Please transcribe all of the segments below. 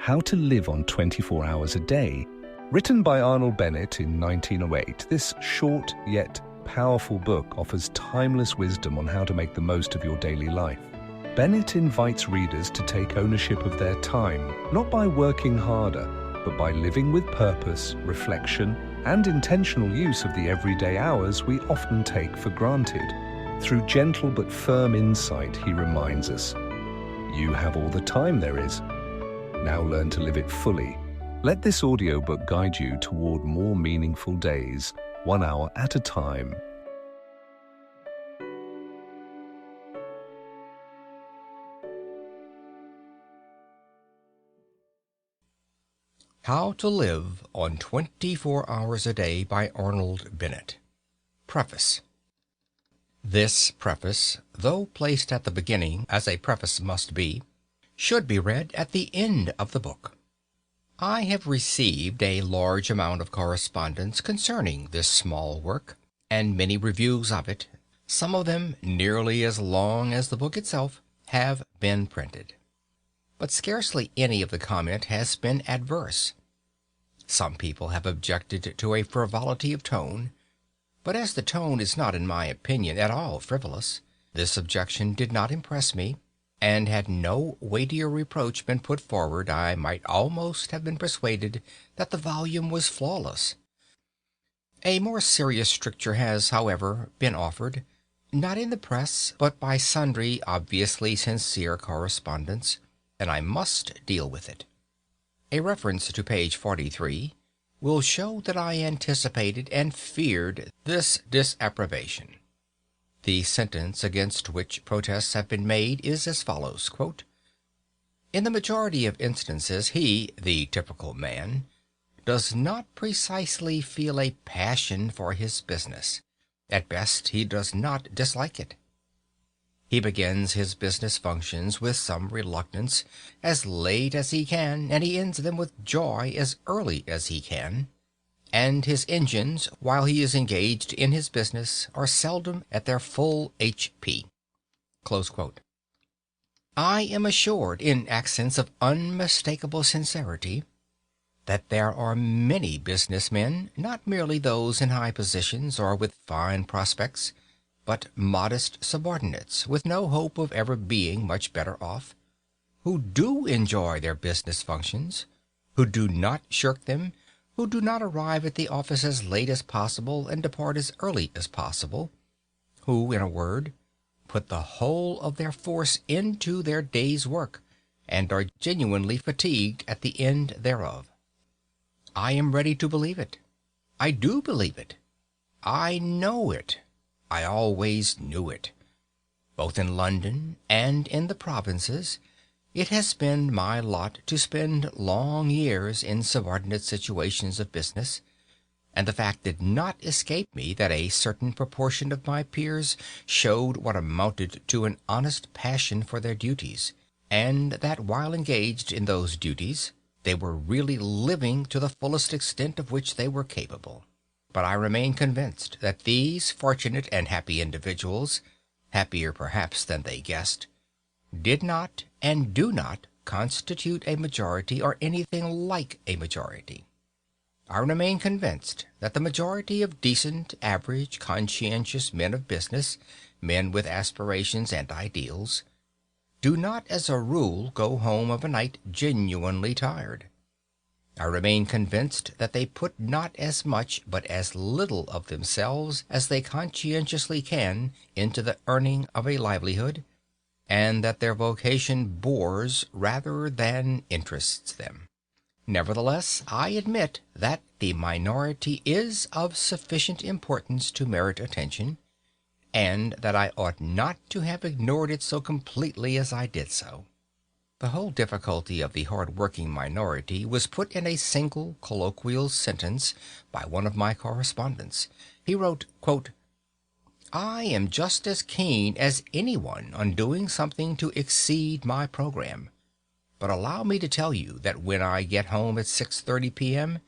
How to Live on 24 Hours a Day. Written by Arnold Bennett in 1908, this short yet powerful book offers timeless wisdom on how to make the most of your daily life. Bennett invites readers to take ownership of their time, not by working harder, but by living with purpose, reflection, and intentional use of the everyday hours we often take for granted. Through gentle but firm insight, he reminds us, you have all the time there is. Now learn to live it fully. Let this audiobook guide you toward more meaningful days, 1 hour at a time. How to Live on 24 Hours a Day by Arnold Bennett. Preface. This preface, though placed at the beginning, as a preface must be, should be read at the end of the book. I have received a large amount of correspondence concerning this small work, and many reviews of it, some of them nearly as long as the book itself, have been printed. But scarcely any of the comment has been adverse. Some people have objected to a frivolity of tone, but as the tone is not, in my opinion, at all frivolous, this objection did not impress me, and had no weightier reproach been put forward, I might almost have been persuaded that the volume was flawless. A more serious stricture has, however, been offered, not in the press, but by sundry obviously sincere correspondents, and I must deal with it. A reference to page 43 will show that I anticipated and feared this disapprobation. The sentence against which protests have been made is as follows, quote, "In the majority of instances he, the typical man, does not precisely feel a passion for his business. At best he does not dislike it. He begins his business functions with some reluctance as late as he can, and he ends them with joy as early as he can. And his engines, while he is engaged in his business, are seldom at their full HP." Close quote. I am assured, in accents of unmistakable sincerity, that there are many business men, not merely those in high positions or with fine prospects, but modest subordinates, with no hope of ever being much better off, who do enjoy their business functions, who do not shirk them, who do not arrive at the office as late as possible and depart as early as possible, who, in a word, put the whole of their force into their day's work, and are genuinely fatigued at the end thereof. I am ready to believe it. I do believe it. I know it. I always knew it. Both in London and in the provinces, it has been my lot to spend long years in subordinate situations of business, and the fact did not escape me that a certain proportion of my peers showed what amounted to an honest passion for their duties, and that while engaged in those duties, they were really living to the fullest extent of which they were capable. But I remain convinced that these fortunate and happy individuals, happier perhaps than they guessed, did not and do not constitute a majority or anything like a majority. I remain convinced that the majority of decent, average, conscientious men of business, men with aspirations and ideals, do not as a rule go home of a night genuinely tired. I remain convinced that they put not as much but as little of themselves as they conscientiously can into the earning of a livelihood, and that their vocation bores rather than interests them. Nevertheless, I admit that the minority is of sufficient importance to merit attention, and that I ought not to have ignored it so completely as I did so. The whole difficulty of the hard-working minority was put in a single colloquial sentence by one of my correspondents. He wrote, quote, "I am just as keen as anyone on doing something to exceed my program, but allow me to tell you that when I get home at 6:30 p.m.,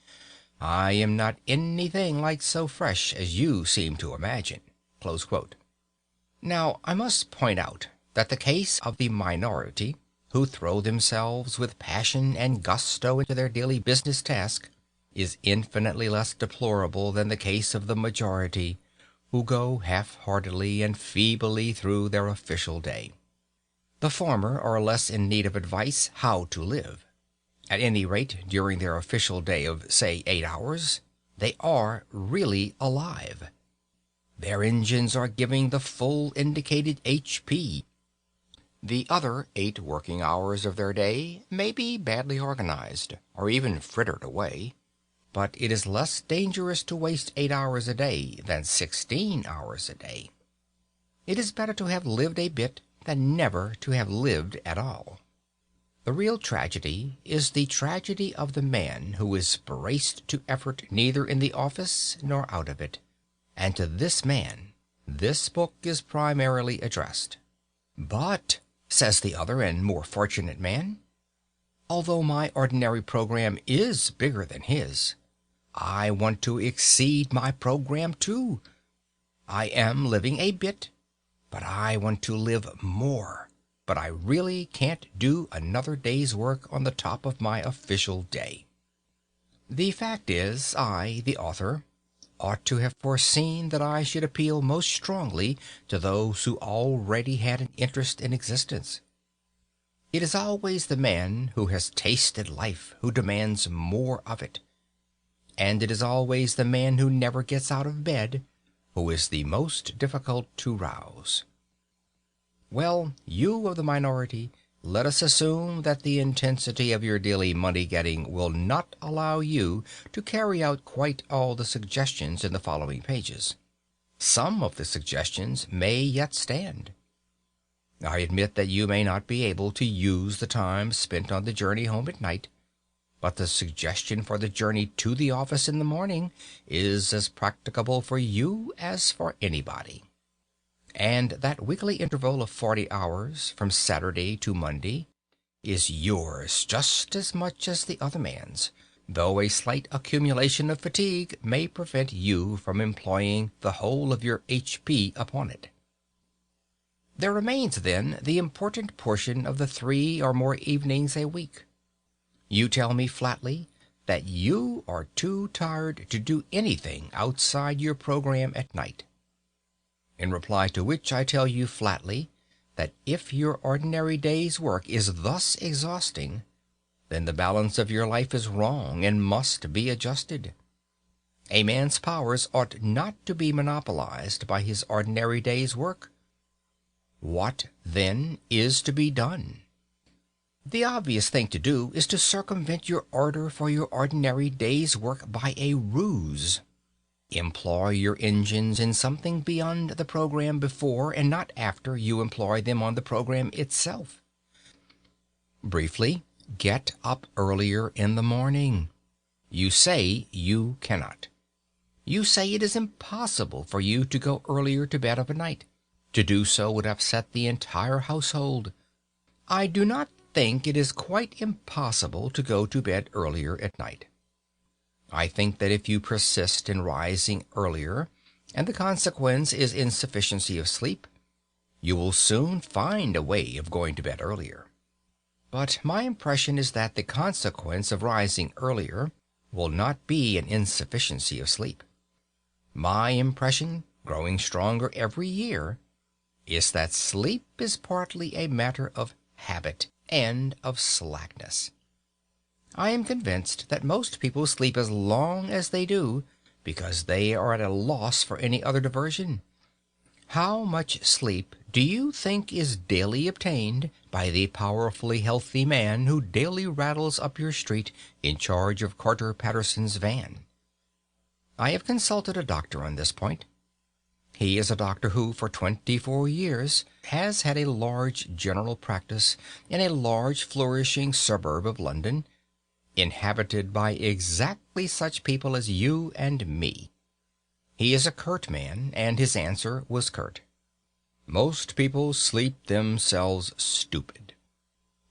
I am not anything like so fresh as you seem to imagine." Close quote. Now, I must point out that the case of the minority, who throw themselves with passion and gusto into their daily business task is infinitely less deplorable than the case of the majority, who go half-heartedly and feebly through their official day. The former are less in need of advice how to live. At any rate, during their official day of, say, 8 hours, they are really alive. Their engines are giving the full indicated HP. The other 8 working hours of their day may be badly organized, or even frittered away, but it is less dangerous to waste 8 hours a day than 16 hours a day. It is better to have lived a bit than never to have lived at all. The real tragedy is the tragedy of the man who is braced to effort neither in the office nor out of it, and to this man this book is primarily addressed. But, says the other and more fortunate man, although my ordinary program is bigger than his, I want to exceed my program too. I am living a bit, but I want to live more. But I really can't do another day's work on the top of my official day. The fact is, I, the author, ought to have foreseen that I should appeal most strongly to those who already had an interest in existence. It is always the man who has tasted life who demands more of it, and it is always the man who never gets out of bed who is the most difficult to rouse. Well, you of the minority, let us assume that the intensity of your daily money-getting will not allow you to carry out quite all the suggestions in the following pages. Some of the suggestions may yet stand. I admit that you may not be able to use the time spent on the journey home at night, but the suggestion for the journey to the office in the morning is as practicable for you as for anybody. And that weekly interval of 40 hours from Saturday to Monday is yours just as much as the other man's, though a slight accumulation of fatigue may prevent you from employing the whole of your HP upon it. There remains, then, the important portion of the 3 or more evenings a week. You tell me flatly that you are too tired to do anything outside your program at night. In reply to which I tell you flatly that if your ordinary day's work is thus exhausting, then the balance of your life is wrong and must be adjusted. A man's powers ought not to be monopolized by his ordinary day's work. What, then, is to be done? The obvious thing to do is to circumvent your order for your ordinary day's work by a ruse. Employ your engines in something beyond the program before and not after you employ them on the program itself. Briefly, get up earlier in the morning. You say you cannot. You say it is impossible for you to go earlier to bed of a night. To do so would upset the entire household. I do not think it is quite impossible to go to bed earlier at night. I think that if you persist in rising earlier, and the consequence is insufficiency of sleep, you will soon find a way of going to bed earlier. But my impression is that the consequence of rising earlier will not be an insufficiency of sleep. My impression, growing stronger every year, is that sleep is partly a matter of habit and of slackness. I am convinced that most people sleep as long as they do because they are at a loss for any other diversion. How much sleep do you think is daily obtained by the powerfully healthy man who daily rattles up your street in charge of Carter Patterson's van? I have consulted a doctor on this point. He is a doctor who, for 24 years, has had a large general practice in a large flourishing suburb of London, inhabited by exactly such people as you and me. He is a curt man, and his answer was curt. Most people sleep themselves stupid.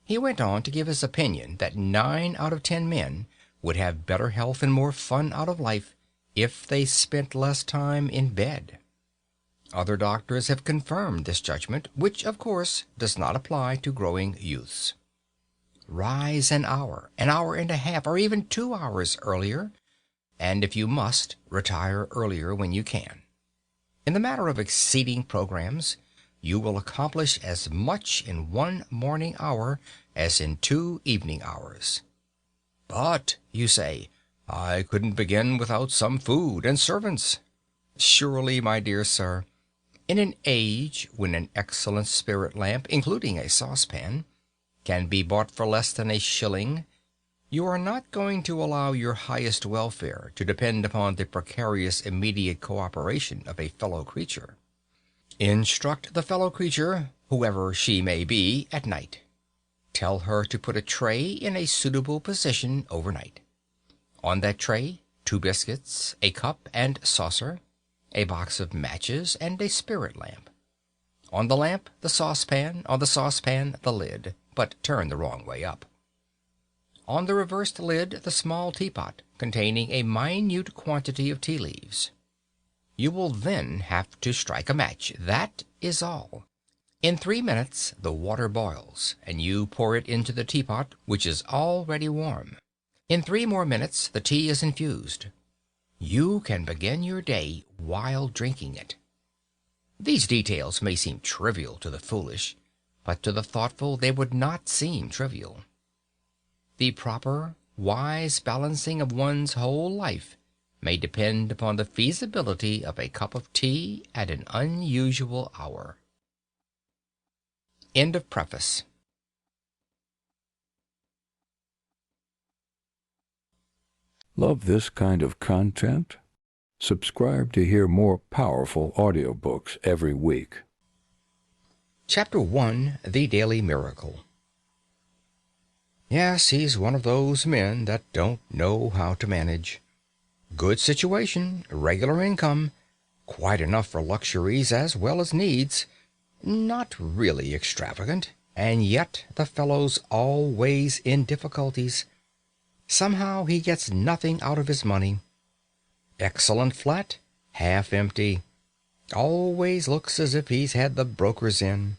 He went on to give his opinion that 9 out of 10 men would have better health and more fun out of life if they spent less time in bed. Other doctors have confirmed this judgment, which, of course, does not apply to growing youths. Rise an hour and a half, or even 2 hours earlier, and if you must, retire earlier when you can. In the matter of exceeding programs, you will accomplish as much in 1 morning hour as in 2 evening hours. But, you say, I couldn't begin without some food and servants. Surely, my dear sir, in an age when an excellent spirit lamp, including a saucepan, can be bought for less than a shilling, you are not going to allow your highest welfare to depend upon the precarious immediate cooperation of a fellow creature. Instruct the fellow creature, whoever she may be, at night. Tell her to put a tray in a suitable position overnight. On that tray, 2 biscuits, a cup and saucer, a box of matches, and a spirit lamp. On the lamp, the saucepan, on the saucepan, the lid, but turned the wrong way up. On the reversed lid, the small teapot containing a minute quantity of tea leaves. You will then have to strike a match. That is all. In 3 minutes the water boils, and you pour it into the teapot, which is already warm. In 3 more minutes the tea is infused. You can begin your day while drinking it. These details may seem trivial to the foolish, but to the thoughtful they would not seem trivial. The proper, wise balancing of one's whole life may depend upon the feasibility of a cup of tea at an unusual hour. End of preface. Love this kind of content? Subscribe to hear more powerful audiobooks every week. Chapter 1, The Daily Miracle. Yes, he's one of those men that don't know how to manage. Good situation, regular income, quite enough for luxuries as well as needs, not really extravagant, and yet the fellow's always in difficulties. Somehow he gets nothing out of his money. Excellent flat, half empty. Always looks as if he's had the brokers in.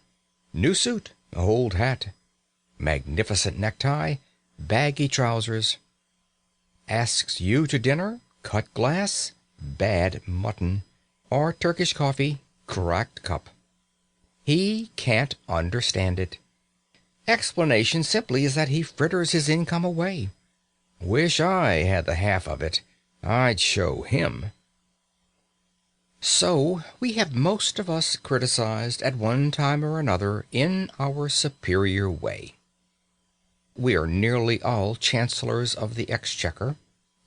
New suit, old hat. Magnificent necktie, baggy trousers. Asks you to dinner, cut glass, bad mutton, or Turkish coffee, cracked cup. He can't understand it. Explanation simply is that he fritters his income away. Wish I had the half of it. I'd show him. So we have most of us criticized at one time or another in our superior way. We are nearly all chancellors of the exchequer.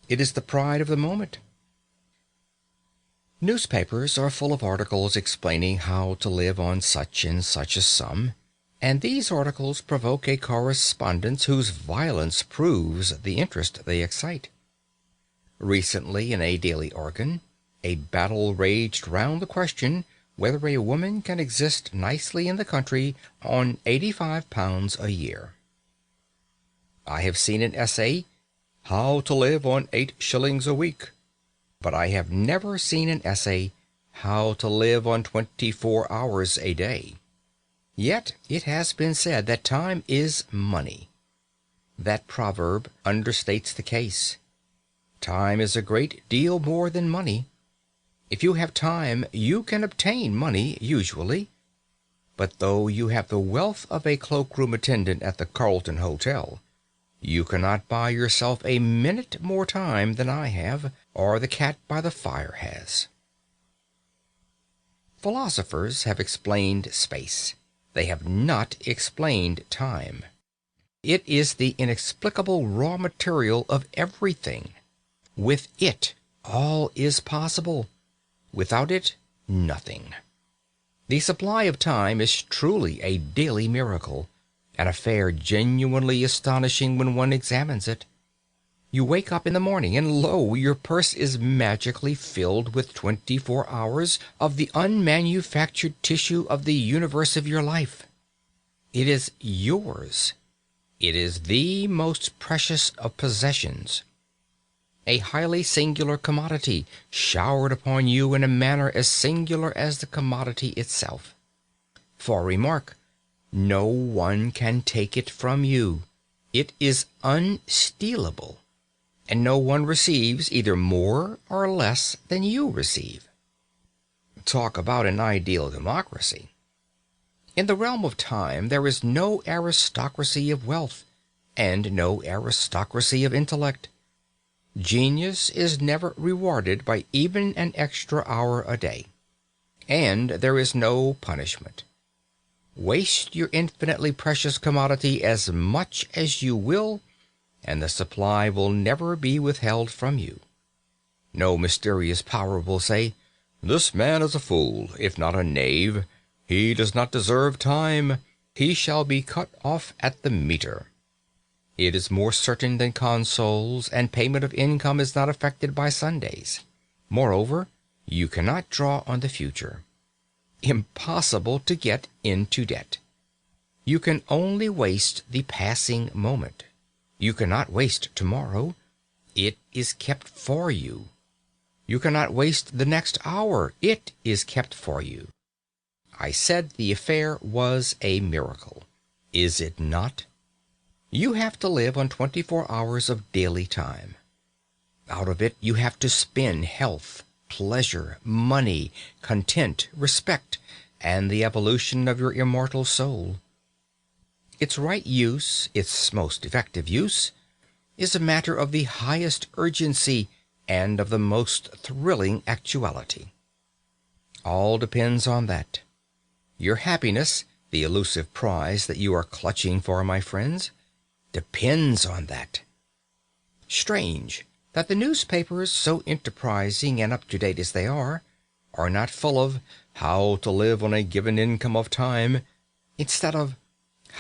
It is the pride of the moment. Newspapers are full of articles explaining how to live on such and such a sum, and these articles provoke a correspondence whose violence proves the interest they excite. Recently, in a daily organ, a battle raged round the question whether a woman can exist nicely in the country on £85 a year. I have seen an essay, How to Live on 8 shillings a Week, but I have never seen an essay, How to Live on 24 hours a day. Yet it has been said that time is money. That proverb understates the case. Time is a great deal more than money. If you have time, you can obtain money, usually. But though you have the wealth of a cloakroom attendant at the Carlton Hotel, you cannot buy yourself a minute more time than I have, or the cat by the fire has. Philosophers have explained space. They have not explained time. It is the inexplicable raw material of everything. With it, all is possible. Without it, nothing. The supply of time is truly a daily miracle, an affair genuinely astonishing when one examines it. You wake up in the morning, and lo, your purse is magically filled with 24 hours of the unmanufactured tissue of the universe of your life. It is yours. It is the most precious of possessions. A highly singular commodity, showered upon you in a manner as singular as the commodity itself. For remark, no one can take it from you. It is unstealable, and no one receives either more or less than you receive. Talk about an ideal democracy. In the realm of time, there is no aristocracy of wealth, and no aristocracy of intellect. Genius is never rewarded by even an extra hour a day, and there is no punishment. Waste your infinitely precious commodity as much as you will, and the supply will never be withheld from you. No mysterious power will say, "This man is a fool, if not a knave. He does not deserve time. He shall be cut off at the meter." It is more certain than consols, and payment of income is not affected by Sundays. Moreover, you cannot draw on the future. Impossible to get into debt. You can only waste the passing moment. You cannot waste tomorrow. It is kept for you. You cannot waste the next hour. It is kept for you. I said the affair was a miracle. Is it not? You have to live on 24 hours of daily time. Out of it you have to spend health, pleasure, money, content, respect, and the evolution of your immortal soul. Its right use, its most effective use, is a matter of the highest urgency and of the most thrilling actuality. All depends on that. Your happiness, the elusive prize that you are clutching for, my friends, depends on that. Strange that the newspapers, so enterprising and up-to-date as they are not full of how to live on a given income of time, instead of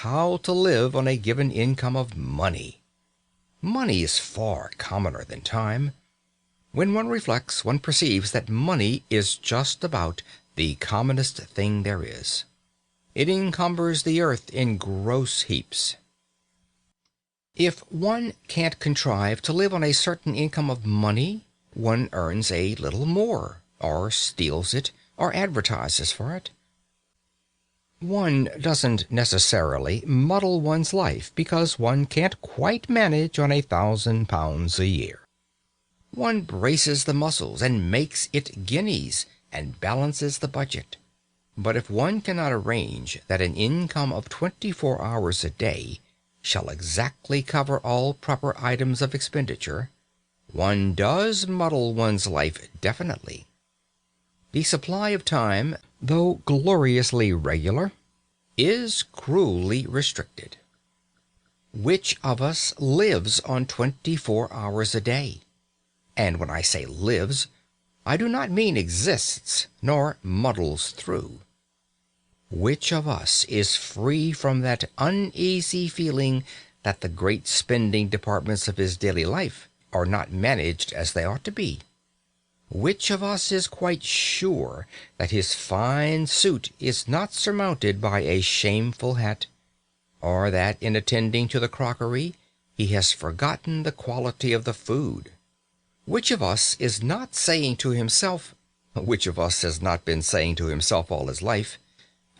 how to live on a given income of money. Money is far commoner than time. When one reflects, one perceives that money is just about the commonest thing there is. It encumbers the earth in gross heaps. If one can't contrive to live on a certain income of money, one earns a little more, or steals it, or advertises for it. One doesn't necessarily muddle one's life because one can't quite manage on £1,000 a year. One braces the muscles and makes it guineas and balances the budget. But if one cannot arrange that an income of 24 hours a day shall exactly cover all proper items of expenditure, one does muddle one's life definitely. The supply of time, though gloriously regular, is cruelly restricted. Which of us lives on 24 hours a day? And when I say lives, I do not mean exists, nor muddles through. Which of us is free from that uneasy feeling that the great spending departments of his daily life are not managed as they ought to be? Which of us is quite sure that his fine suit is not surmounted by a shameful hat, or that in attending to the crockery he has forgotten the quality of the food? Which of us is not saying to himself, which of us has not been saying to himself all his life,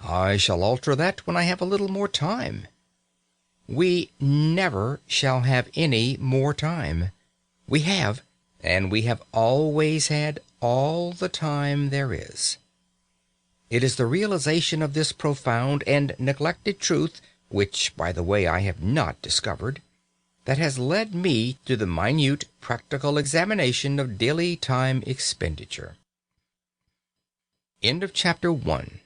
"I shall alter that when I have a little more time"? We never shall have any more time. We have, and we have always had, all the time there is. It is the realization of this profound and neglected truth, which, by the way, I have not discovered, that has led me to the minute practical examination of daily time expenditure. End of chapter 1.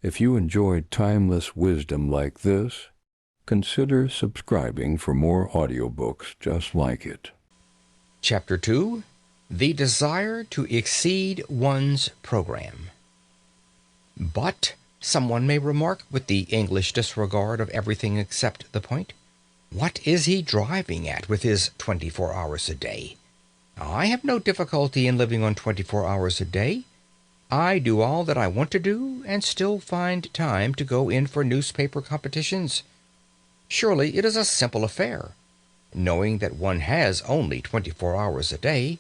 If you enjoyed timeless wisdom like this, consider subscribing for more audiobooks just like it. Chapter 2. The Desire to Exceed One's Program. But, someone may remark with the English disregard of everything except the point, what is he driving at with his 24 hours a day? I have no difficulty in living on 24 hours a day. I do all that I want to do and still find time to go in for newspaper competitions. Surely it is a simple affair, knowing that one has only 24 hours a day,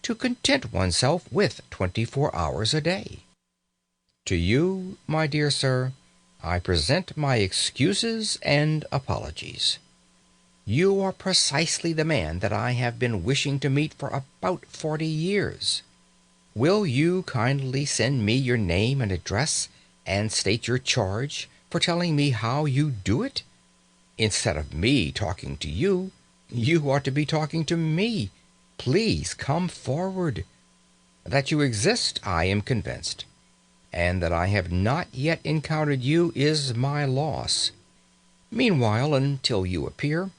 to content oneself with 24 hours a day. To you, my dear sir, I present my excuses and apologies. You are precisely the man that I have been wishing to meet for about 40 years. Will you kindly send me your name and address and state your charge for telling me how you do it? Instead of me talking to you, you ought to be talking to me. Please come forward. That you exist, I am convinced, and that I have not yet encountered you is my loss. Meanwhile, until you appear,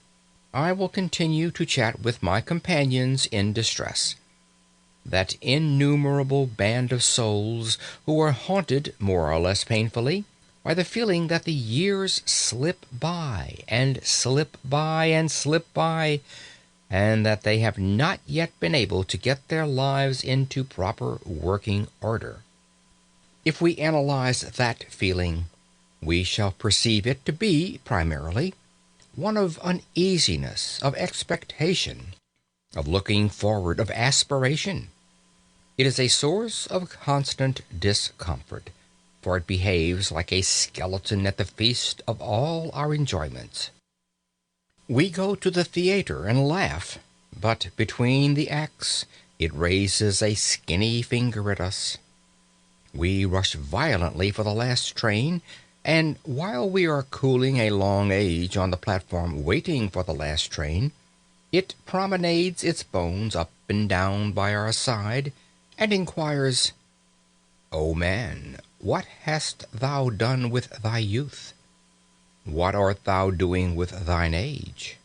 I will continue to chat with my companions in distress, that innumerable band of souls who are haunted, more or less painfully, by the feeling that the years slip by and slip by and slip by, and that they have not yet been able to get their lives into proper working order. If we analyze that feeling, we shall perceive it to be, primarily, one of uneasiness, of expectation, of looking forward, of aspiration. It is a source of constant discomfort, for it behaves like a skeleton at the feast of all our enjoyments. We go to the theater and laugh, but between the acts it raises a skinny finger at us. We rush violently for the last train, and while we are cooling a long age on the platform waiting for the last train, it promenades its bones up and down by our side, and inquires, "O man, what hast thou done with thy youth? What art thou doing with thine age?"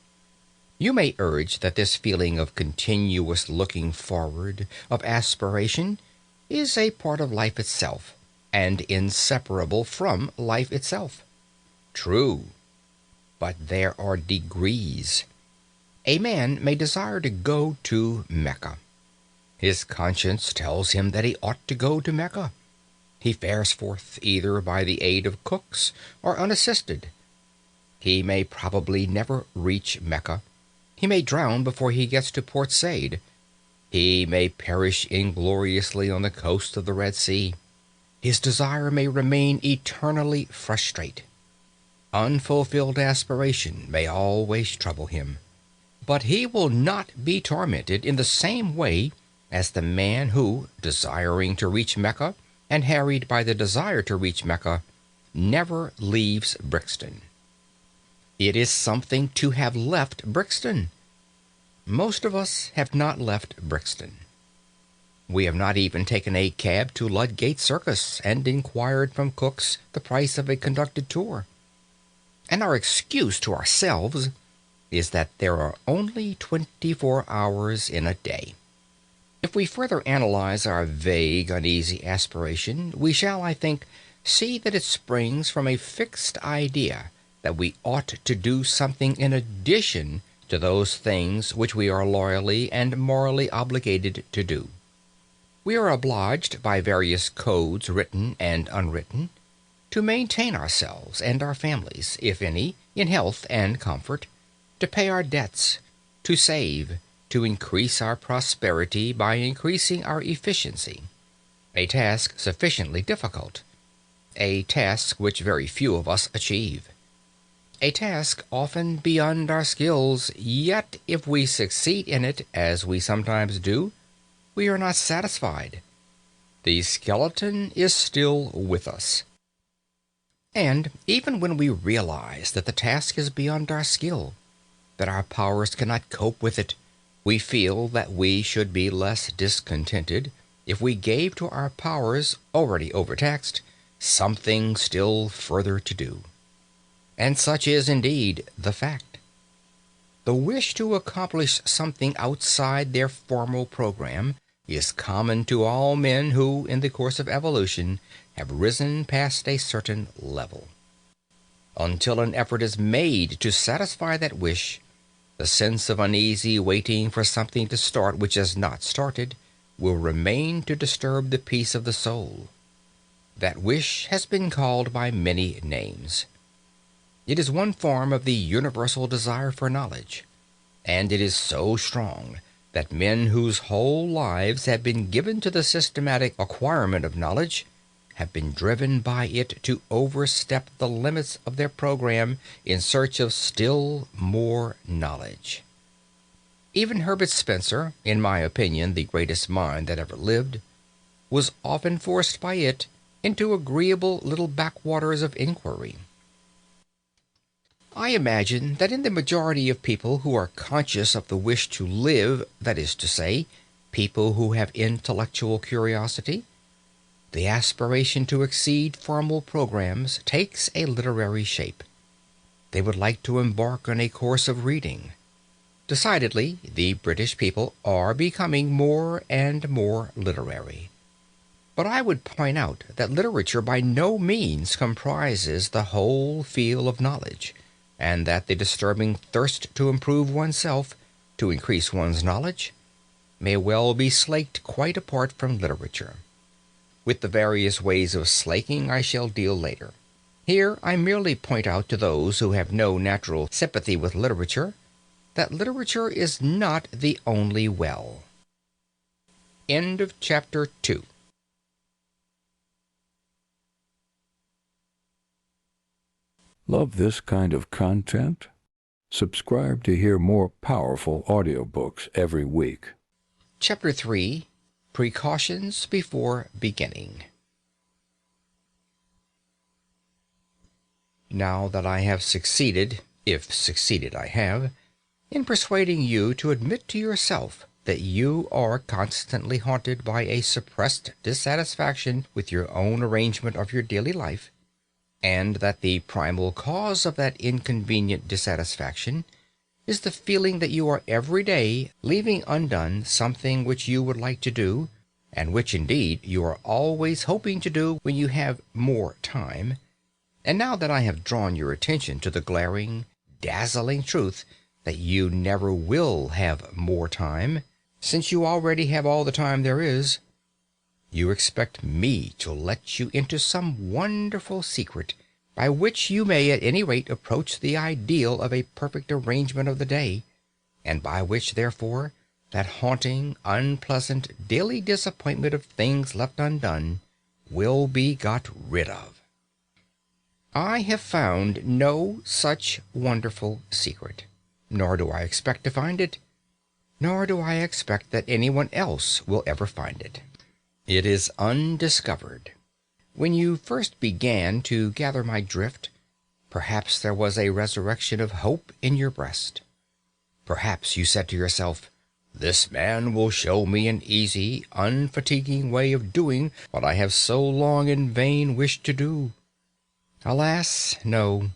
You may urge that this feeling of continuous looking forward, of aspiration, is a part of life itself, and inseparable from life itself. True, but there are degrees. A man may desire to go to Mecca. His conscience tells him that he ought to go to Mecca. He fares forth either by the aid of cooks or unassisted. He may probably never reach Mecca. He may drown before he gets to Port Said. He may perish ingloriously on the coast of the Red Sea. His desire may remain eternally frustrate. Unfulfilled aspiration may always trouble him. But he will not be tormented in the same way as the man who, desiring to reach Mecca, and harried by the desire to reach Mecca, never leaves Brixton. It is something to have left Brixton. Most of us have not left Brixton. We have not even taken a cab to Ludgate Circus and inquired from cooks the price of a conducted tour. And our excuse to ourselves is that there are only 24 hours in a day. If we further analyze our vague, uneasy aspiration, we shall, I think, see that it springs from a fixed idea that we ought to do something in addition to those things which we are loyally and morally obligated to do. We are obliged by various codes, written and unwritten, to maintain ourselves and our families, if any, in health and comfort, to pay our debts, to save, to increase our prosperity by increasing our efficiency. A task sufficiently difficult, a task which very few of us achieve, a task often beyond our skills, yet if we succeed in it, as we sometimes do, we are not satisfied. The skeleton is still with us. And even when we realize that the task is beyond our skill, that our powers cannot cope with it, we feel that we should be less discontented if we gave to our powers, already overtaxed, something still further to do. And such is indeed the fact. The wish to accomplish something outside their formal program is common to all men who, in the course of evolution, have risen past a certain level. Until an effort is made to satisfy that wish, the sense of uneasy waiting for something to start which has not started will remain to disturb the peace of the soul. That wish has been called by many names. It is one form of the universal desire for knowledge, and it is so strong that men whose whole lives have been given to the systematic acquirement of knowledge have been driven by it to overstep the limits of their program in search of still more knowledge. Even Herbert Spencer, in my opinion the greatest mind that ever lived, was often forced by it into agreeable little backwaters of inquiry. I imagine that in the majority of people who are conscious of the wish to live, that is to say, people who have intellectual curiosity, the aspiration to exceed formal programs takes a literary shape. They would like to embark on a course of reading. Decidedly, the British people are becoming more and more literary. But I would point out that literature by no means comprises the whole field of knowledge, and that the disturbing thirst to improve oneself, to increase one's knowledge, may well be slaked quite apart from literature. With the various ways of slaking I shall deal later. Here I merely point out to those who have no natural sympathy with literature that literature is not the only well. End of chapter 2. Love this kind of content? Subscribe to hear more powerful audiobooks every week. Chapter 3. Precautions before beginning. Now that I have succeeded, if succeeded I have, in persuading you to admit to yourself that you are constantly haunted by a suppressed dissatisfaction with your own arrangement of your daily life, and that the primal cause of that inconvenient dissatisfaction is the feeling that you are every day leaving undone something which you would like to do, and which indeed you are always hoping to do when you have more time, and now that I have drawn your attention to the glaring, dazzling truth that you never will have more time, since you already have all the time there is, you expect me to let you into some wonderful secret by which you may at any rate approach the ideal of a perfect arrangement of the day, and by which, therefore, that haunting, unpleasant, daily disappointment of things left undone will be got rid of. I have found no such wonderful secret, nor do I expect to find it, nor do I expect that anyone else will ever find it. It is undiscovered. When you first began to gather my drift, perhaps there was a resurrection of hope in your breast. Perhaps you said to yourself, "This man will show me an easy, unfatiguing way of doing what I have so long in vain wished to do." Alas, no.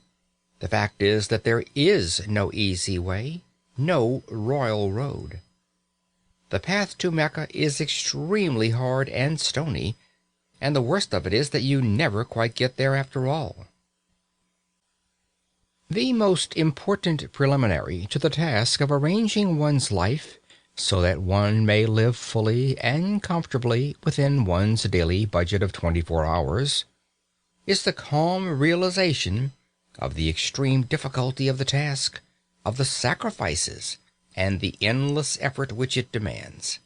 The fact is that there is no easy way, no royal road. The path to Mecca is extremely hard and stony, and the worst of it is that you never quite get there after all. The most important preliminary to the task of arranging one's life so that one may live fully and comfortably within one's daily budget of 24 hours is the calm realization of the extreme difficulty of the task, of the sacrifices, and the endless effort which it demands.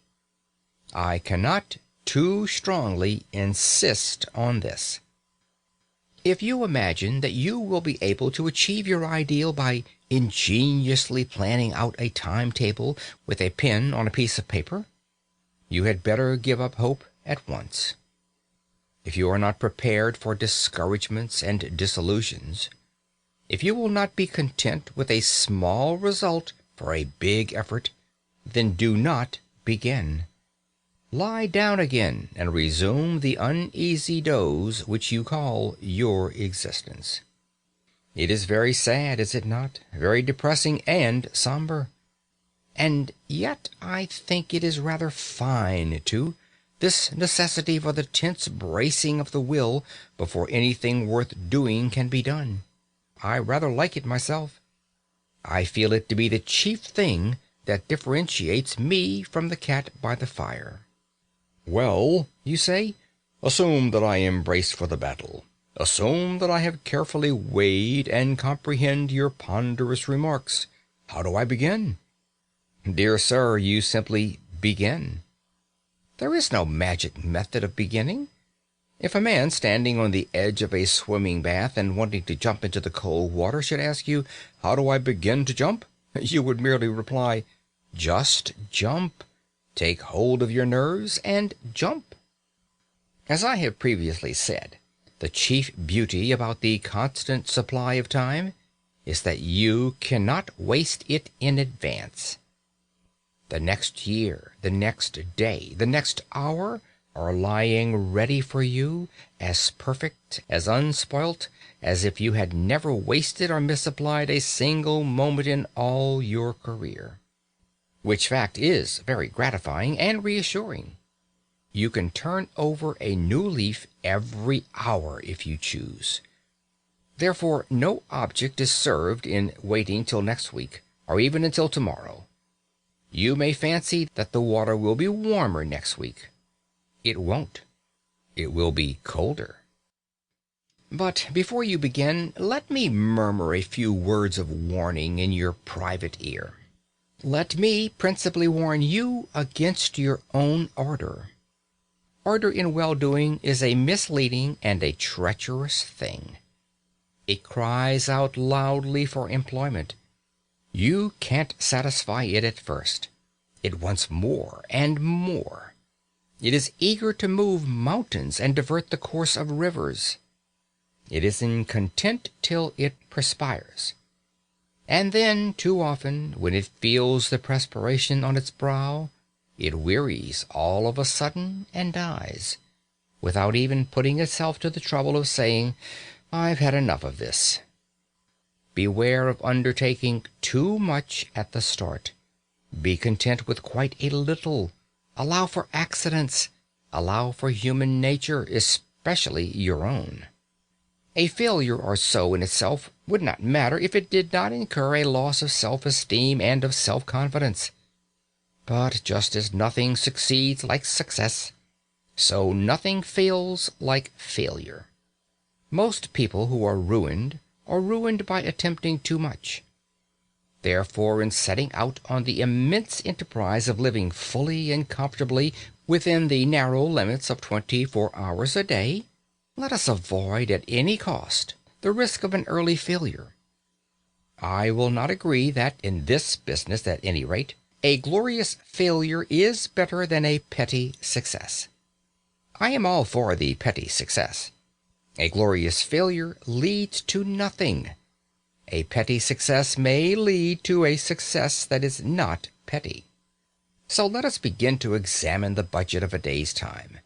I cannot too strongly insist on this. If you imagine that you will be able to achieve your ideal by ingeniously planning out a timetable with a pen on a piece of paper, you had better give up hope at once. If you are not prepared for discouragements and disillusions, if you will not be content with a small result for a big effort, then do not begin. Lie down again and resume the uneasy doze which you call your existence. It is very sad, is it not? Very depressing and somber. And yet I think it is rather fine, too, this necessity for the tense bracing of the will before anything worth doing can be done. I rather like it myself. I feel it to be the chief thing that differentiates me from the cat by the fire. Well, you say, assume that I am braced for the battle. Assume that I have carefully weighed and comprehend your ponderous remarks. How do I begin? Dear sir, you simply begin. There is no magic method of beginning. If a man standing on the edge of a swimming bath and wanting to jump into the cold water should ask you, "How do I begin to jump?" you would merely reply, "Just jump. Take hold of your nerves and jump." As I have previously said, the chief beauty about the constant supply of time is that you cannot waste it in advance. The next year, the next day, the next hour are lying ready for you, as perfect, as unspoilt, as if you had never wasted or misapplied a single moment in all your career. Which fact is very gratifying and reassuring. You can turn over a new leaf every hour if you choose. Therefore, no object is served in waiting till next week, or even until tomorrow. You may fancy that the water will be warmer next week. It won't. It will be colder. But before you begin, let me murmur a few words of warning in your private ear. Let me principally warn you against your own order. Order in well-doing is a misleading and a treacherous thing. It cries out loudly for employment. You can't satisfy it at first. It wants more and more. It is eager to move mountains and divert the course of rivers. It isn't content till it perspires. And then, too often, when it feels the perspiration on its brow, it wearies all of a sudden and dies, without even putting itself to the trouble of saying, "I've had enough of this." Beware of undertaking too much at the start. Be content with quite a little. Allow for accidents. Allow for human nature, especially your own. A failure or so in itself would not matter if it did not incur a loss of self-esteem and of self-confidence. But just as nothing succeeds like success, so nothing fails like failure. Most people who are ruined by attempting too much. Therefore, in setting out on the immense enterprise of living fully and comfortably within the narrow limits of 24 hours a day, let us avoid at any cost the risk of an early failure. I will not agree that, in this business at any rate, a glorious failure is better than a petty success. I am all for the petty success. A glorious failure leads to nothing. A petty success may lead to a success that is not petty. So let us begin to examine the budget of a day's time.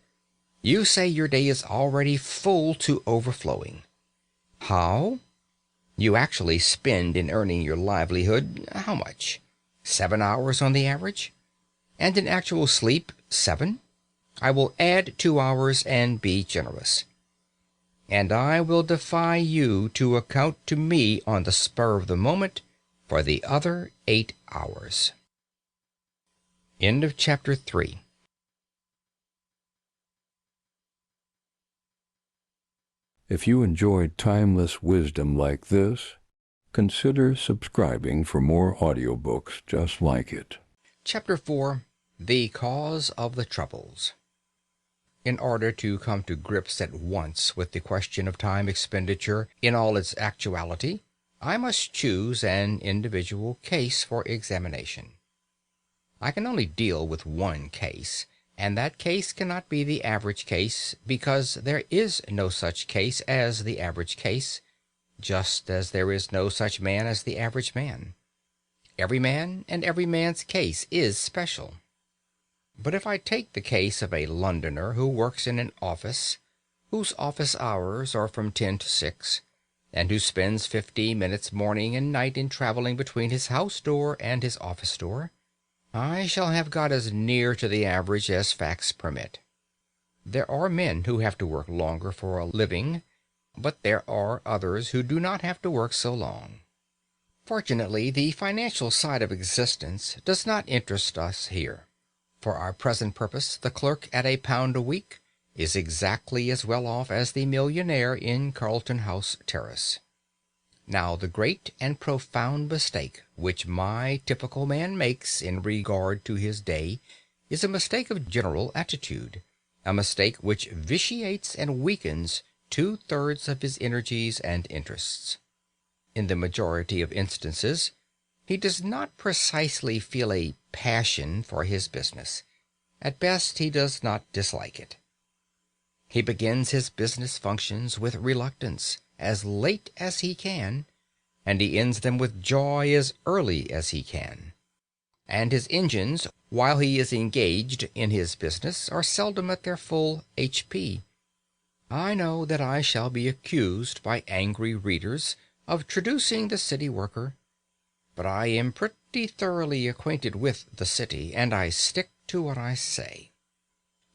You say your day is already full to overflowing. How? You actually spend in earning your livelihood how much? 7 hours on the average? And in actual sleep, 7? I will add 2 hours and be generous. And I will defy you to account to me on the spur of the moment for the other 8 hours. End of chapter 3. If you enjoyed timeless wisdom like this, consider subscribing for more audiobooks just like it. Chapter 4. The Cause of the Troubles. In order to come to grips at once with the question of time expenditure in all its actuality, I must choose an individual case for examination. I can only deal with one case, and that case cannot be the average case, because there is no such case as the average case, just as there is no such man as the average man. Every man and every man's case is special. But if I take the case of a Londoner who works in an office, whose office hours are from 10 to 6, and who spends 15 minutes morning and night in traveling between his house door and his office door, I shall have got as near to the average as facts permit. There are men who have to work longer for a living, but there are others who do not have to work so long. Fortunately, the financial side of existence does not interest us here. For our present purpose, the clerk at £1 a week is exactly as well off as the millionaire in Carlton House Terrace. Now, the great and profound mistake which my typical man makes in regard to his day is a mistake of general attitude, a mistake which vitiates and weakens two-thirds of his energies and interests. In the majority of instances, he does not precisely feel a passion for his business. At best, he does not dislike it. He begins his business functions with reluctance, as late as he can, and he ends them with joy as early as he can. And his engines, while he is engaged in his business, are seldom at their full HP. I know that I shall be accused by angry readers of traducing the city worker, but I am pretty thoroughly acquainted with the city, and I stick to what I say.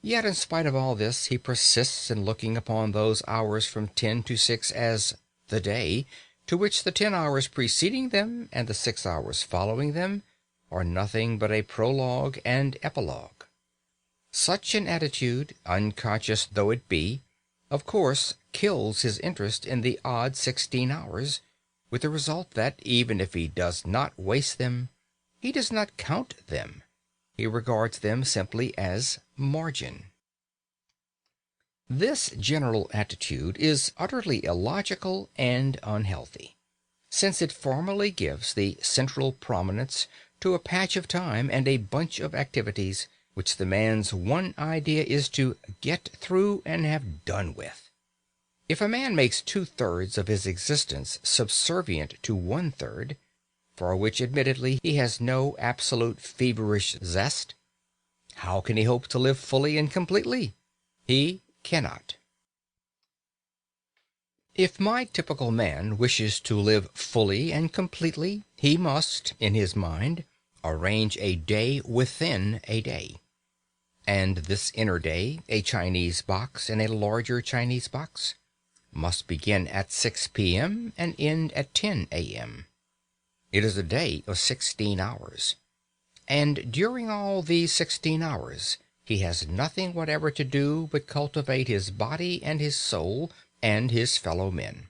Yet in spite of all this, he persists in looking upon those hours from 10 to 6 as the day, to which the 10 hours preceding them and the 6 hours following them are nothing but a prologue and epilogue. Such an attitude, unconscious though it be, of course kills his interest in the odd 16 hours, with the result that, even if he does not waste them, he does not count them. He regards them simply as margin. This general attitude is utterly illogical and unhealthy, since it formally gives the central prominence to a patch of time and a bunch of activities which the man's one idea is to get through and have done with. If a man makes two-thirds of his existence subservient to one-third, for which admittedly he has no absolute feverish zest, how can he hope to live fully and completely? He cannot. If my typical man wishes to live fully and completely, he must, in his mind, arrange a day within a day. And this inner day, a Chinese box in a larger Chinese box, must begin at 6 p.m. and end at 10 a.m. It is a day of 16 hours. And during all these 16 hours, he has nothing whatever to do but cultivate his body and his soul and his fellow men.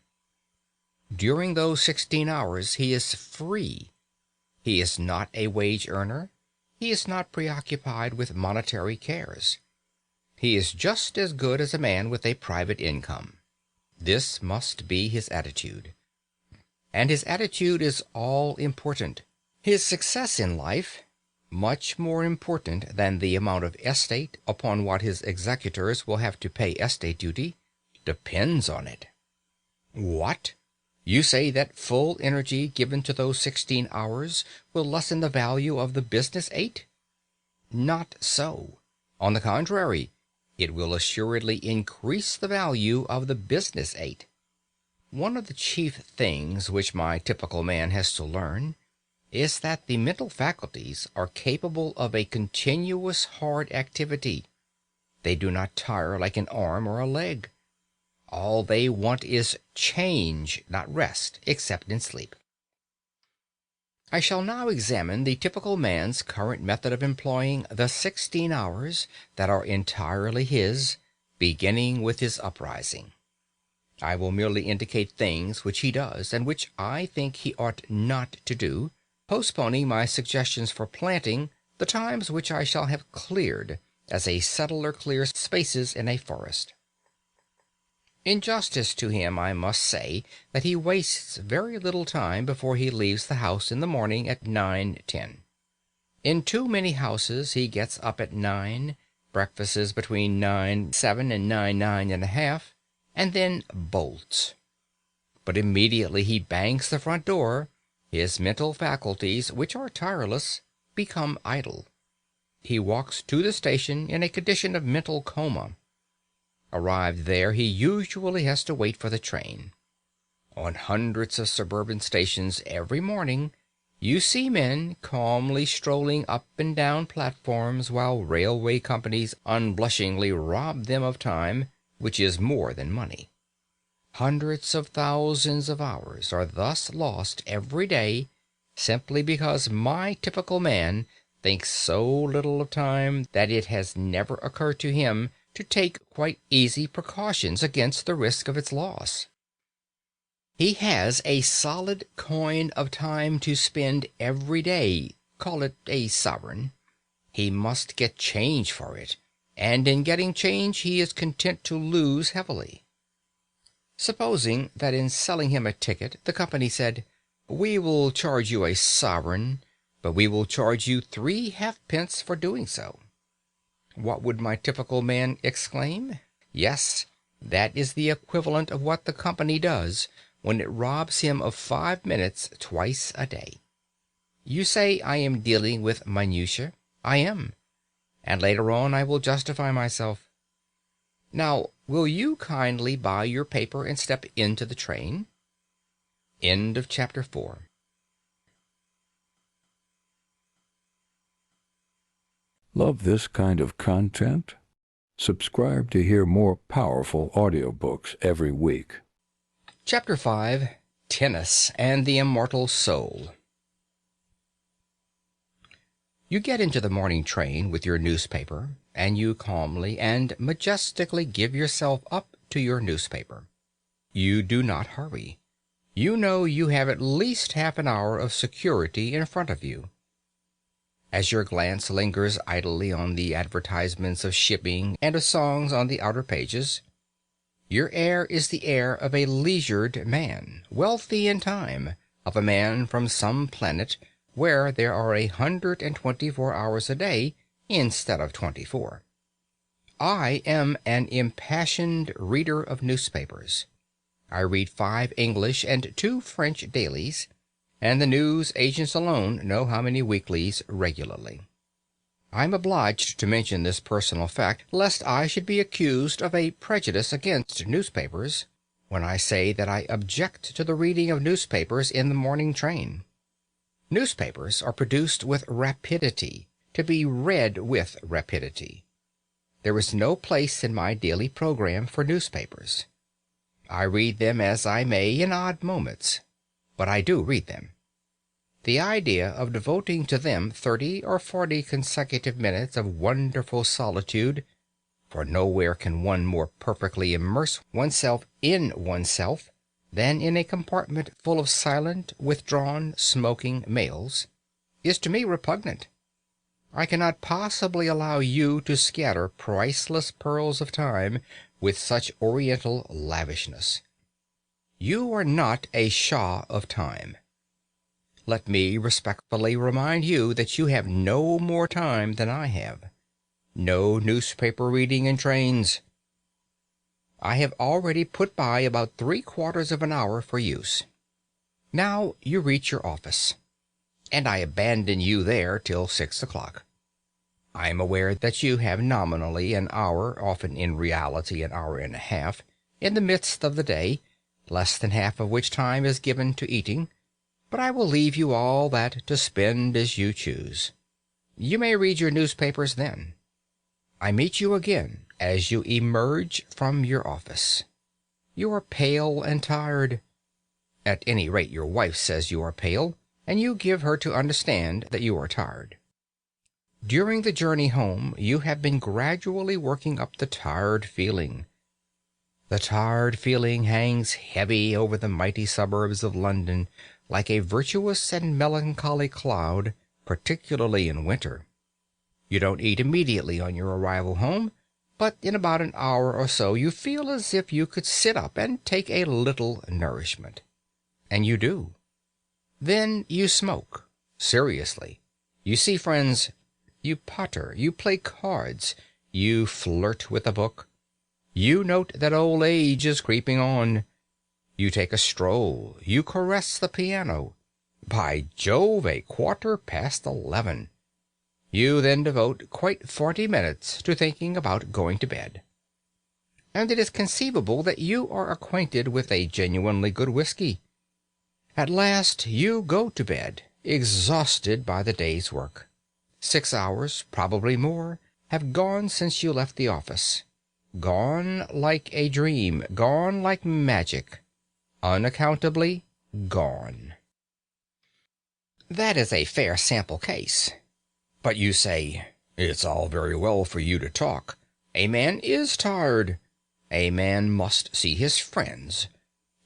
During those 16 hours, he is free. He is not a wage earner. He is not preoccupied with monetary cares. He is just as good as a man with a private income. This must be his attitude. And his attitude is all important. His success in life, much more important than the amount of estate upon what his executors will have to pay estate duty, depends on it. What? You say that full energy given to those 16 hours will lessen the value of the business 8? Not so. On the contrary, it will assuredly increase the value of the business 8. One of the chief things which my typical man has to learn is that the mental faculties are capable of a continuous hard activity. They do not tire like an arm or a leg. All they want is change, not rest, except in sleep. I shall now examine the typical man's current method of employing the 16 hours that are entirely his, beginning with his uprising. I will merely indicate things which he does and which I think he ought not to do, postponing my suggestions for planting the times which I shall have cleared, as a settler clears spaces in a forest. In justice to him, I must say that he wastes very little time before he leaves the house in the morning at 9:10. In too many houses he gets up at 9, breakfasts between 9:7 and 9:30, and then bolts. But immediately he bangs the front door, his mental faculties, which are tireless, become idle. He walks to the station in a condition of mental coma. Arrived there, he usually has to wait for the train. On hundreds of suburban stations every morning, you see men calmly strolling up and down platforms while railway companies unblushingly rob them of time, which is more than money. Hundreds of thousands of hours are thus lost every day simply because my typical man thinks so little of time that it has never occurred to him to take quite easy precautions against the risk of its loss. He has a solid coin of time to spend every day, call it a sovereign. He must get change for it, and in getting change he is content to lose heavily. Supposing that in selling him a ticket the company said, "We will charge you a sovereign, but we will charge you 3 halfpence for doing so." What would my typical man exclaim? Yes, that is the equivalent of what the company does when it robs him of 5 minutes twice a day. You say I am dealing with minutiae. I am. And later on I will justify myself. Now, will you kindly buy your paper and step into the train? End of chapter 4. Love this kind of content? Subscribe to hear more powerful audiobooks every week. Chapter 5, Tennis and the Immortal Soul. You get into the morning train with your newspaper, and you calmly and majestically give yourself up to your newspaper. You do not hurry. You know you have at least half an hour of security in front of you. As your glance lingers idly on the advertisements of shipping and of songs on the outer pages, your air is the air of a leisured man, wealthy in time, of a man from some planet where there are 124 hours a day instead of 24. I am an impassioned reader of newspapers. I read 5 English and 2 French dailies, and the news agents alone know how many weeklies regularly. I am obliged to mention this personal fact, lest I should be accused of a prejudice against newspapers, when I say that I object to the reading of newspapers in the morning train. Newspapers are produced with rapidity, to be read with rapidity. There is no place in my daily program for newspapers. I read them as I may in odd moments, but I do read them. The idea of devoting to them 30 or 40 consecutive minutes of wonderful solitude, for nowhere can one more perfectly immerse oneself in oneself than in a compartment full of silent, withdrawn, smoking males, is to me repugnant. I cannot possibly allow you to scatter priceless pearls of time with such oriental lavishness. You are not a Shah of time. Let me respectfully remind you that you have no more time than I have. No newspaper reading in trains. I have already put by about 3/4 of an hour for use. Now you reach your office, and I abandon you there till 6 o'clock. I am aware that you have nominally an hour, often in reality an hour and a half, in the midst of the day, less than half of which time is given to eating, but I will leave you all that to spend as you choose. You may read your newspapers then. I meet you again as you emerge from your office. You are pale and tired. At any rate, your wife says you are pale, and you give her to understand that you are tired. During the journey home, you have been gradually working up the tired feeling. The tired feeling hangs heavy over the mighty suburbs of London like a virtuous and melancholy cloud, particularly in winter. You don't eat immediately on your arrival home, but in about an hour or so you feel as if you could sit up and take a little nourishment. And you do. Then you smoke, seriously. You see friends. You potter. You play cards. You flirt with a book. You note that old age is creeping on. You take a stroll. You caress the piano. By Jove, 11:15. You then devote quite 40 minutes to thinking about going to bed. And it is conceivable that you are acquainted with a genuinely good whiskey. At last you go to bed, exhausted by the day's work. 6 hours, probably more, have gone since you left the office. Gone like a dream, gone like magic, unaccountably gone. That is a fair sample case. But you say, it's all very well for you to talk. A man is tired. A man must see his friends.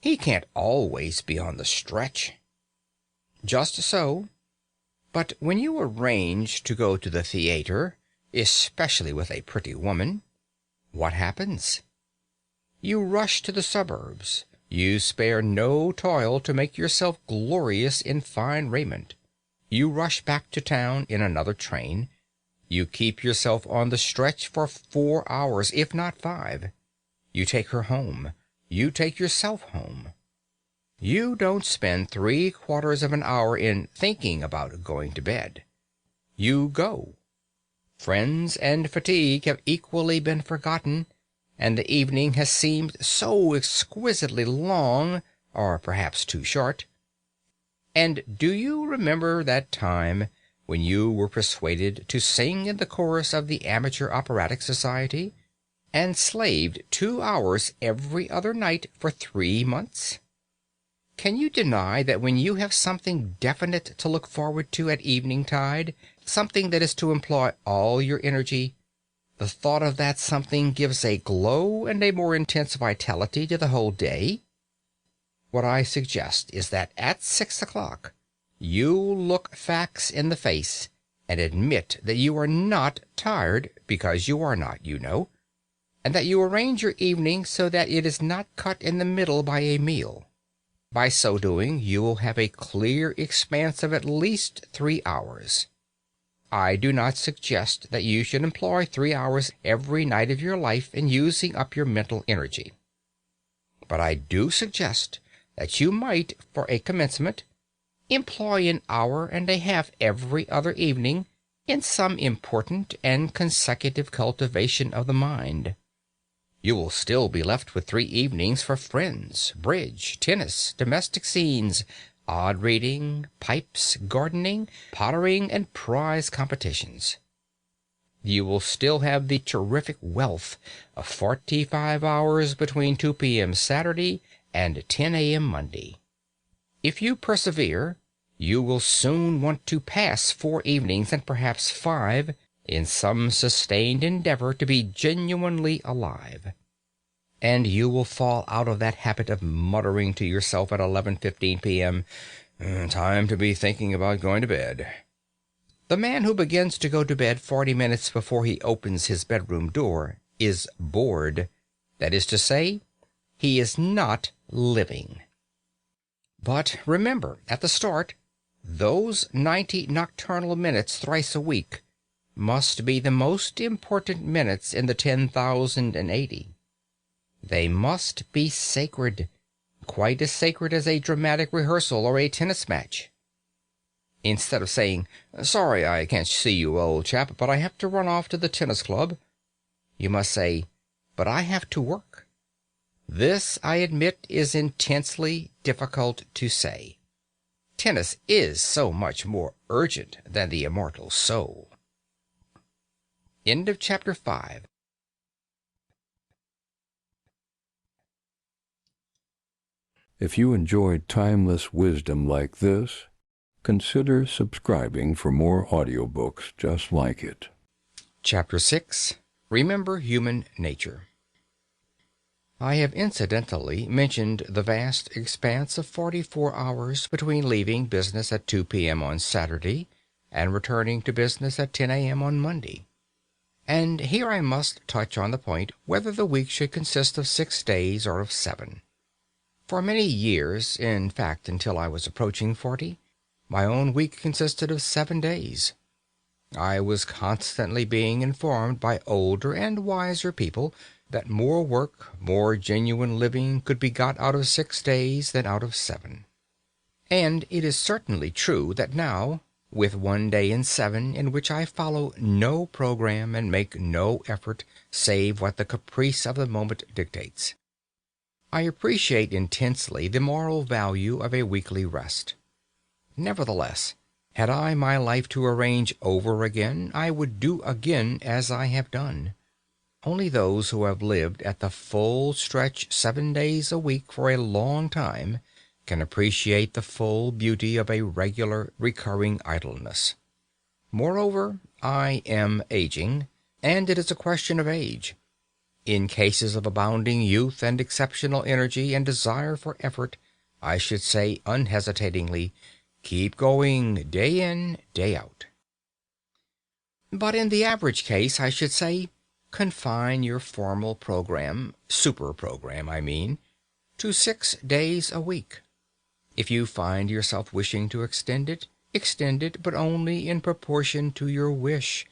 He can't always be on the stretch. Just so. But when you arrange to go to the theater, especially with a pretty woman, what happens? You rush to the suburbs. You spare no toil to make yourself glorious in fine raiment. You rush back to town in another train. You keep yourself on the stretch for 4 hours, if not 5. You take her home. You take yourself home. You don't spend 3/4 of an hour in thinking about going to bed. You go. Friends and fatigue have equally been forgotten, and the evening has seemed so exquisitely long, or perhaps too short. And do you remember that time when you were persuaded to sing in the chorus of the Amateur Operatic Society, and slaved 2 hours every other night for 3 months? Can you deny that when you have something definite to look forward to at evening tide, something that is to employ all your energy, the thought of that something gives a glow and a more intense vitality to the whole day? What I suggest is that at 6 o'clock you look facts in the face and admit that you are not tired, because you are not, you know, and that you arrange your evening so that it is not cut in the middle by a meal. By so doing, you will have a clear expanse of at least 3 hours. I do not suggest that you should employ 3 hours every night of your life in using up your mental energy. But I do suggest that you might, for a commencement, employ an hour and a half every other evening in some important and consecutive cultivation of the mind. You will still be left with 3 evenings for friends, bridge, tennis, domestic scenes, odd reading, pipes, gardening, pottering, and prize competitions. You will still have the terrific wealth of 45 hours between 2 p.m. Saturday and 10 a.m. Monday. If you persevere, you will soon want to pass 4 evenings and perhaps 5 in some sustained endeavor to be genuinely alive. And you will fall out of that habit of muttering to yourself at 11:15 p.m., "Time to be thinking about going to bed." The man who begins to go to bed 40 minutes before he opens his bedroom door is bored. That is to say, he is not living. But remember, at the start, those 90 nocturnal minutes thrice a week must be the most important minutes in the 10,080. They must be sacred, quite as sacred as a dramatic rehearsal or a tennis match. Instead of saying, "Sorry I can't see you, old chap, but I have to run off to the tennis club," you must say, "But I have to work." This, I admit, is intensely difficult to say. Tennis is so much more urgent than the immortal soul. End of chapter 5. If you enjoyed timeless wisdom like this, consider subscribing for more audiobooks just like it. Chapter 6. Remember Human Nature. I have incidentally mentioned the vast expanse of 44 hours between leaving business at 2 p.m. on Saturday and returning to business at 10 a.m. on Monday. And here I must touch on the point whether the week should consist of 6 days or of 7. For many years, in fact until I was approaching 40, my own week consisted of 7 days. I was constantly being informed by older and wiser people that more work, more genuine living could be got out of 6 days than out of 7. And it is certainly true that now, with 1 day in 7 in which I follow no program and make no effort save what the caprice of the moment dictates, I appreciate intensely the moral value of a weekly rest. Nevertheless, had I my life to arrange over again, I would do again as I have done. Only those who have lived at the full stretch 7 days a week for a long time can appreciate the full beauty of a regular, recurring idleness. Moreover, I am aging, and it is a question of age. In cases of abounding youth and exceptional energy and desire for effort, I should say unhesitatingly, keep going day in, day out. But in the average case, I should say, confine your formal program, super program, I mean, to 6 days a week. If you find yourself wishing to extend it, but only in proportion to your wish,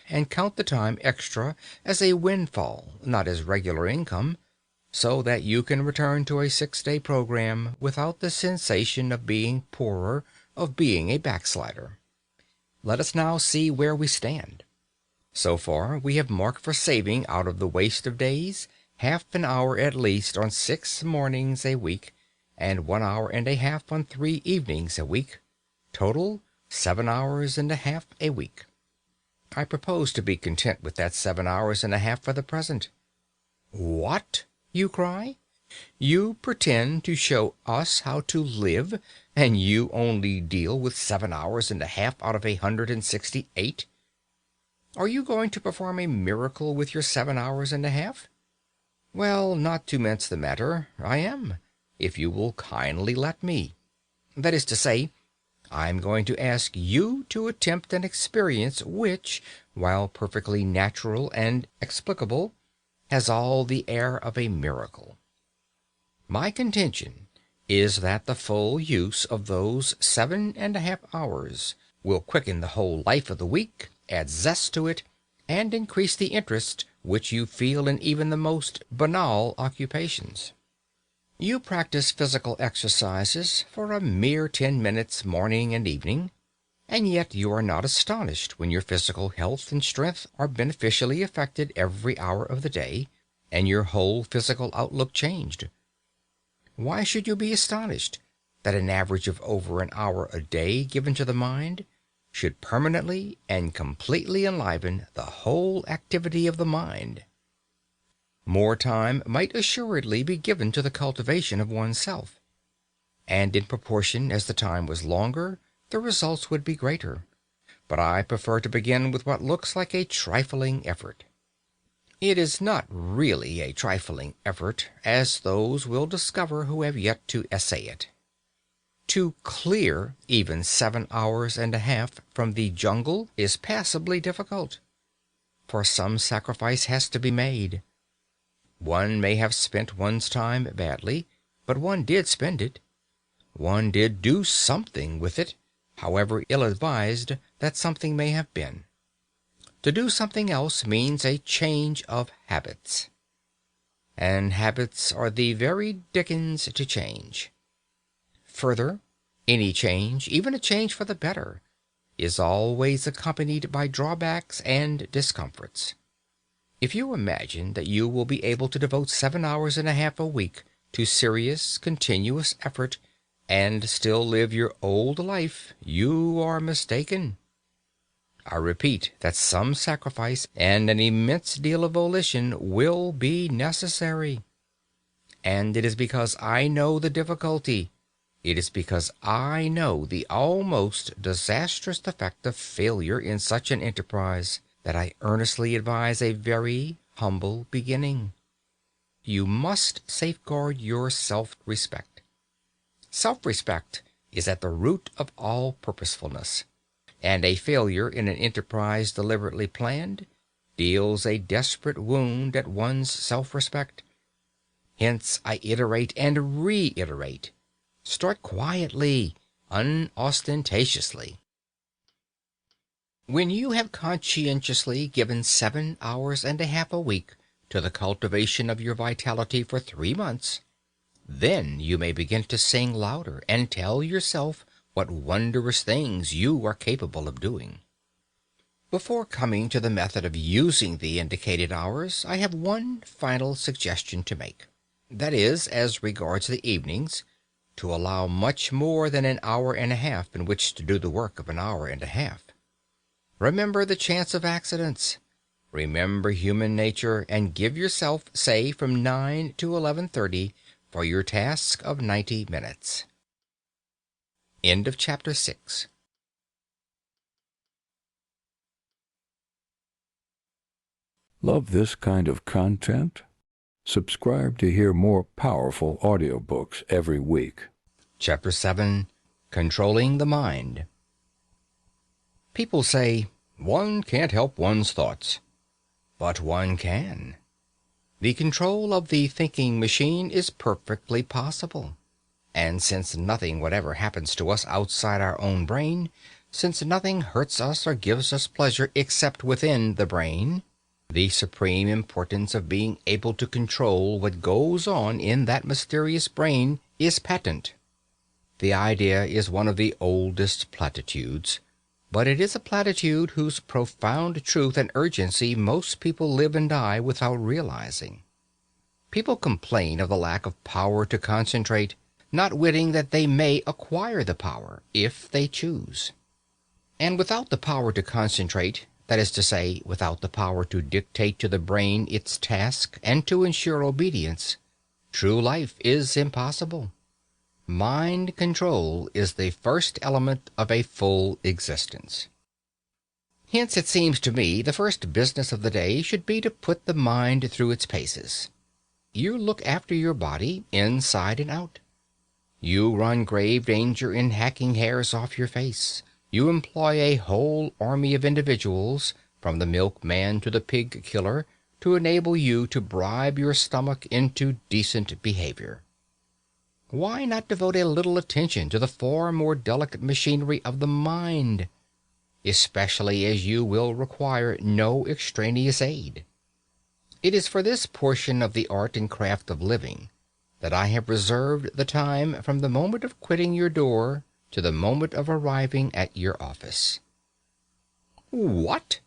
and count the time extra as a windfall, not as regular income, so that you can return to a 6-day program without the sensation of being poorer, of being a backslider. Let us now see where we stand. So far, we have marked for saving out of the waste of days half an hour at least on 6 mornings a week, and 1 hour and a half on 3 evenings a week. Total, 7 hours and a half a week. I propose to be content with that 7 hours and a half for the present. What? You cry. You pretend to show us how to live, and you only deal with 7 hours and a half out of 168? Are you going to perform a miracle with your 7 hours and a half? Well, not to mince the matter, I am, if you will kindly let me. That is to say, I'm going to ask you to attempt an experience which, while perfectly natural and explicable, has all the air of a miracle. My contention is that the full use of those 7.5 hours will quicken the whole life of the week, add zest to it, and increase the interest which you feel in even the most banal occupations. You practice physical exercises for a mere 10 minutes morning and evening, and yet you are not astonished when your physical health and strength are beneficially affected every hour of the day, and your whole physical outlook changed. Why should you be astonished that an average of over an hour a day given to the mind should permanently and completely enliven the whole activity of the mind? More time might assuredly be given to the cultivation of oneself, and in proportion as the time was longer, the results would be greater. But I prefer to begin with what looks like a trifling effort. It is not really a trifling effort, as those will discover who have yet to essay it. To clear even 7 hours and a half from the jungle is passably difficult, for some sacrifice has to be made. One may have spent one's time badly, but one did spend it. One did do something with it, however ill-advised that something may have been. To do something else means a change of habits. And habits are the very dickens to change. Further, any change, even a change for the better, is always accompanied by drawbacks and discomforts. If you imagine that you will be able to devote 7 hours and a half a week to serious, continuous effort, and still live your old life, you are mistaken. I repeat that some sacrifice and an immense deal of volition will be necessary. And it is because I know the difficulty, it is because I know the almost disastrous effect of failure in such an enterprise, that I earnestly advise a very humble beginning. You must safeguard your self-respect. Self-respect is at the root of all purposefulness, and a failure in an enterprise deliberately planned deals a desperate wound at one's self-respect. Hence I iterate and reiterate. Start quietly, unostentatiously. When you have conscientiously given 7 hours and a half a week to the cultivation of your vitality for 3 months, then you may begin to sing louder and tell yourself what wondrous things you are capable of doing. Before coming to the method of using the indicated hours, I have one final suggestion to make. That is, as regards the evenings, to allow much more than an hour and a half in which to do the work of an hour and a half. Remember the chance of accidents. Remember human nature, and give yourself, say, from 9 to 11:30 for your task of 90 minutes. End of chapter 6. Love this kind of content? Subscribe to hear more powerful audiobooks every week. Chapter 7. Controlling the Mind. People say, One can't help one's thoughts. But one can. The control of the thinking machine is perfectly possible. And since nothing whatever happens to us outside our own brain, since nothing hurts us or gives us pleasure except within the brain, the supreme importance of being able to control what goes on in that mysterious brain is patent. The idea is one of the oldest platitudes, but it is a platitude whose profound truth and urgency most people live and die without realizing. People complain of the lack of power to concentrate, not witting that they may acquire the power if they choose. And without the power to concentrate, that is to say, without the power to dictate to the brain its task and to ensure obedience, true life is impossible. Mind control is the first element of a full existence. Hence, it seems to me, the first business of the day should be to put the mind through its paces. You look after your body, inside and out. You run grave danger in hacking hairs off your face. You employ a whole army of individuals, from the milkman to the pig killer, to enable you to bribe your stomach into decent behavior. Why not devote a little attention to the far more delicate machinery of the mind, especially as you will require no extraneous aid? It is for this portion of the art and craft of living that I have reserved the time from the moment of quitting your door to the moment of arriving at your office. What?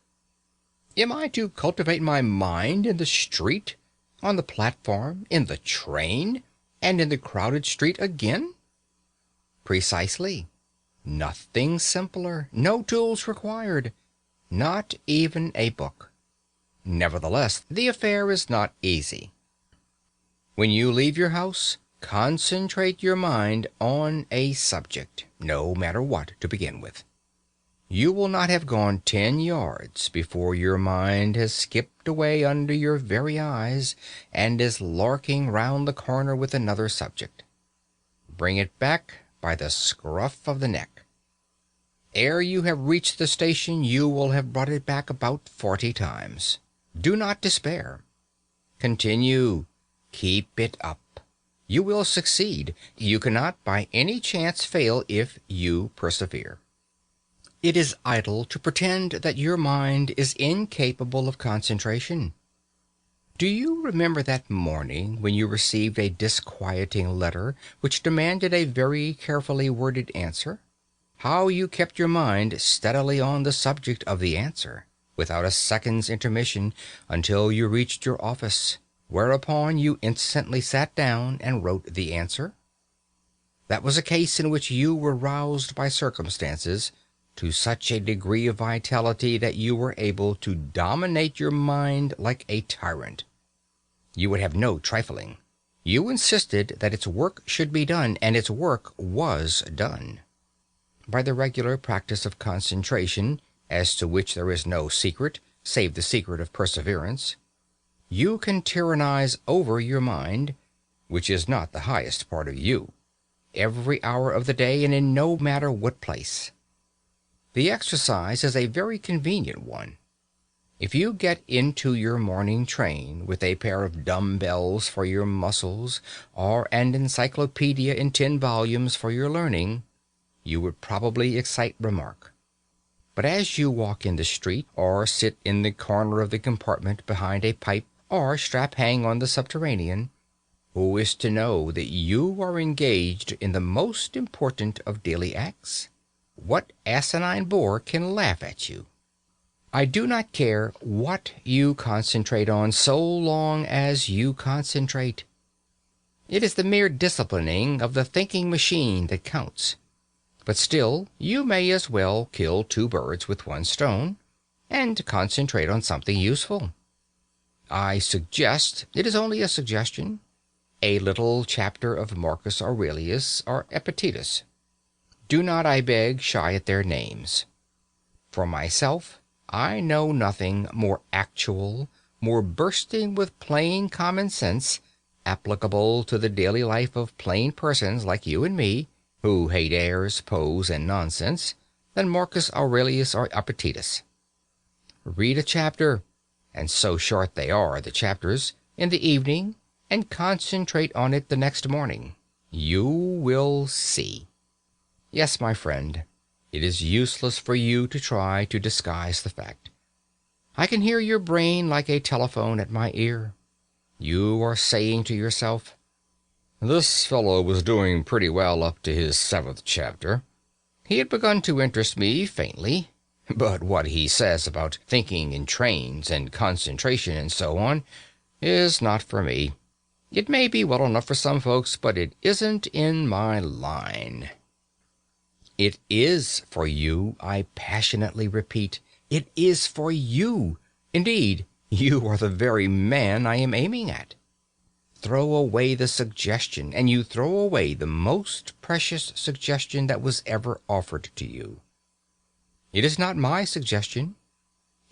Am I to cultivate my mind in the street, on the platform, in the train, and in the crowded street again? Precisely. Nothing simpler, no tools required, not even a book. Nevertheless, the affair is not easy. When you leave your house, concentrate your mind on a subject, no matter what, to begin with. You will not have gone 10 yards before your mind has skipped away under your very eyes and is larking round the corner with another subject. Bring it back by the scruff of the neck. Ere you have reached the station, you will have brought it back about 40 times. Do not despair. Continue. Keep it up. You will succeed. You cannot by any chance fail if you persevere. It is idle to pretend that your mind is incapable of concentration. Do you remember that morning when you received a disquieting letter which demanded a very carefully worded answer? How you kept your mind steadily on the subject of the answer, without a second's intermission, until you reached your office, whereupon you instantly sat down and wrote the answer? That was a case in which you were roused by circumstances to such a degree of vitality that you were able to dominate your mind like a tyrant. You would have no trifling. You insisted that its work should be done, and its work was done. By the regular practice of concentration, as to which there is no secret, save the secret of perseverance, you can tyrannize over your mind, which is not the highest part of you, every hour of the day and in no matter what place. The exercise is a very convenient one. If you get into your morning train with a pair of dumbbells for your muscles, or an encyclopedia in 10 volumes for your learning, you would probably excite remark. But as you walk in the street, or sit in the corner of the compartment behind a pipe, or strap hang on the subterranean, who is to know that you are engaged in the most important of daily acts? What asinine bore can laugh at you? I do not care what you concentrate on so long as you concentrate. It is the mere disciplining of the thinking machine that counts. But still, you may as well kill 2 birds with 1 stone, and concentrate on something useful. I suggest, it is only a suggestion, a little chapter of Marcus Aurelius or Epictetus. Do not, I beg, shy at their names. For myself, I know nothing more actual, more bursting with plain common sense, applicable to the daily life of plain persons like you and me, who hate airs, pose, and nonsense, than Marcus Aurelius or Epictetus. Read a chapter, and so short they are, the chapters, in the evening, and concentrate on it the next morning. You will see. Yes, my friend, it is useless for you to try to disguise the fact. I can hear your brain like a telephone at my ear. You are saying to yourself, "This fellow was doing pretty well up to his 7th chapter. He had begun to interest me faintly, but what he says about thinking in trains and concentration and so on is not for me. It may be well enough for some folks, but it isn't in my line." It is for you, I passionately repeat. It is for you. Indeed, you are the very man I am aiming at. Throw away the suggestion, and you throw away the most precious suggestion that was ever offered to you. It is not my suggestion.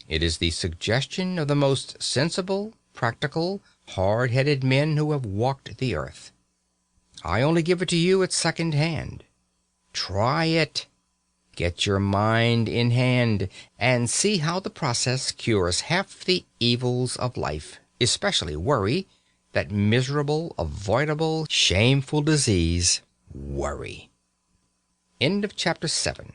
It is the suggestion of the most sensible, practical, hard-headed men who have walked the earth. I only give it to you at second hand. Try it. Get your mind in hand, and see how the process cures half the evils of life, especially worry, that miserable, avoidable, shameful disease, worry. End of chapter 7.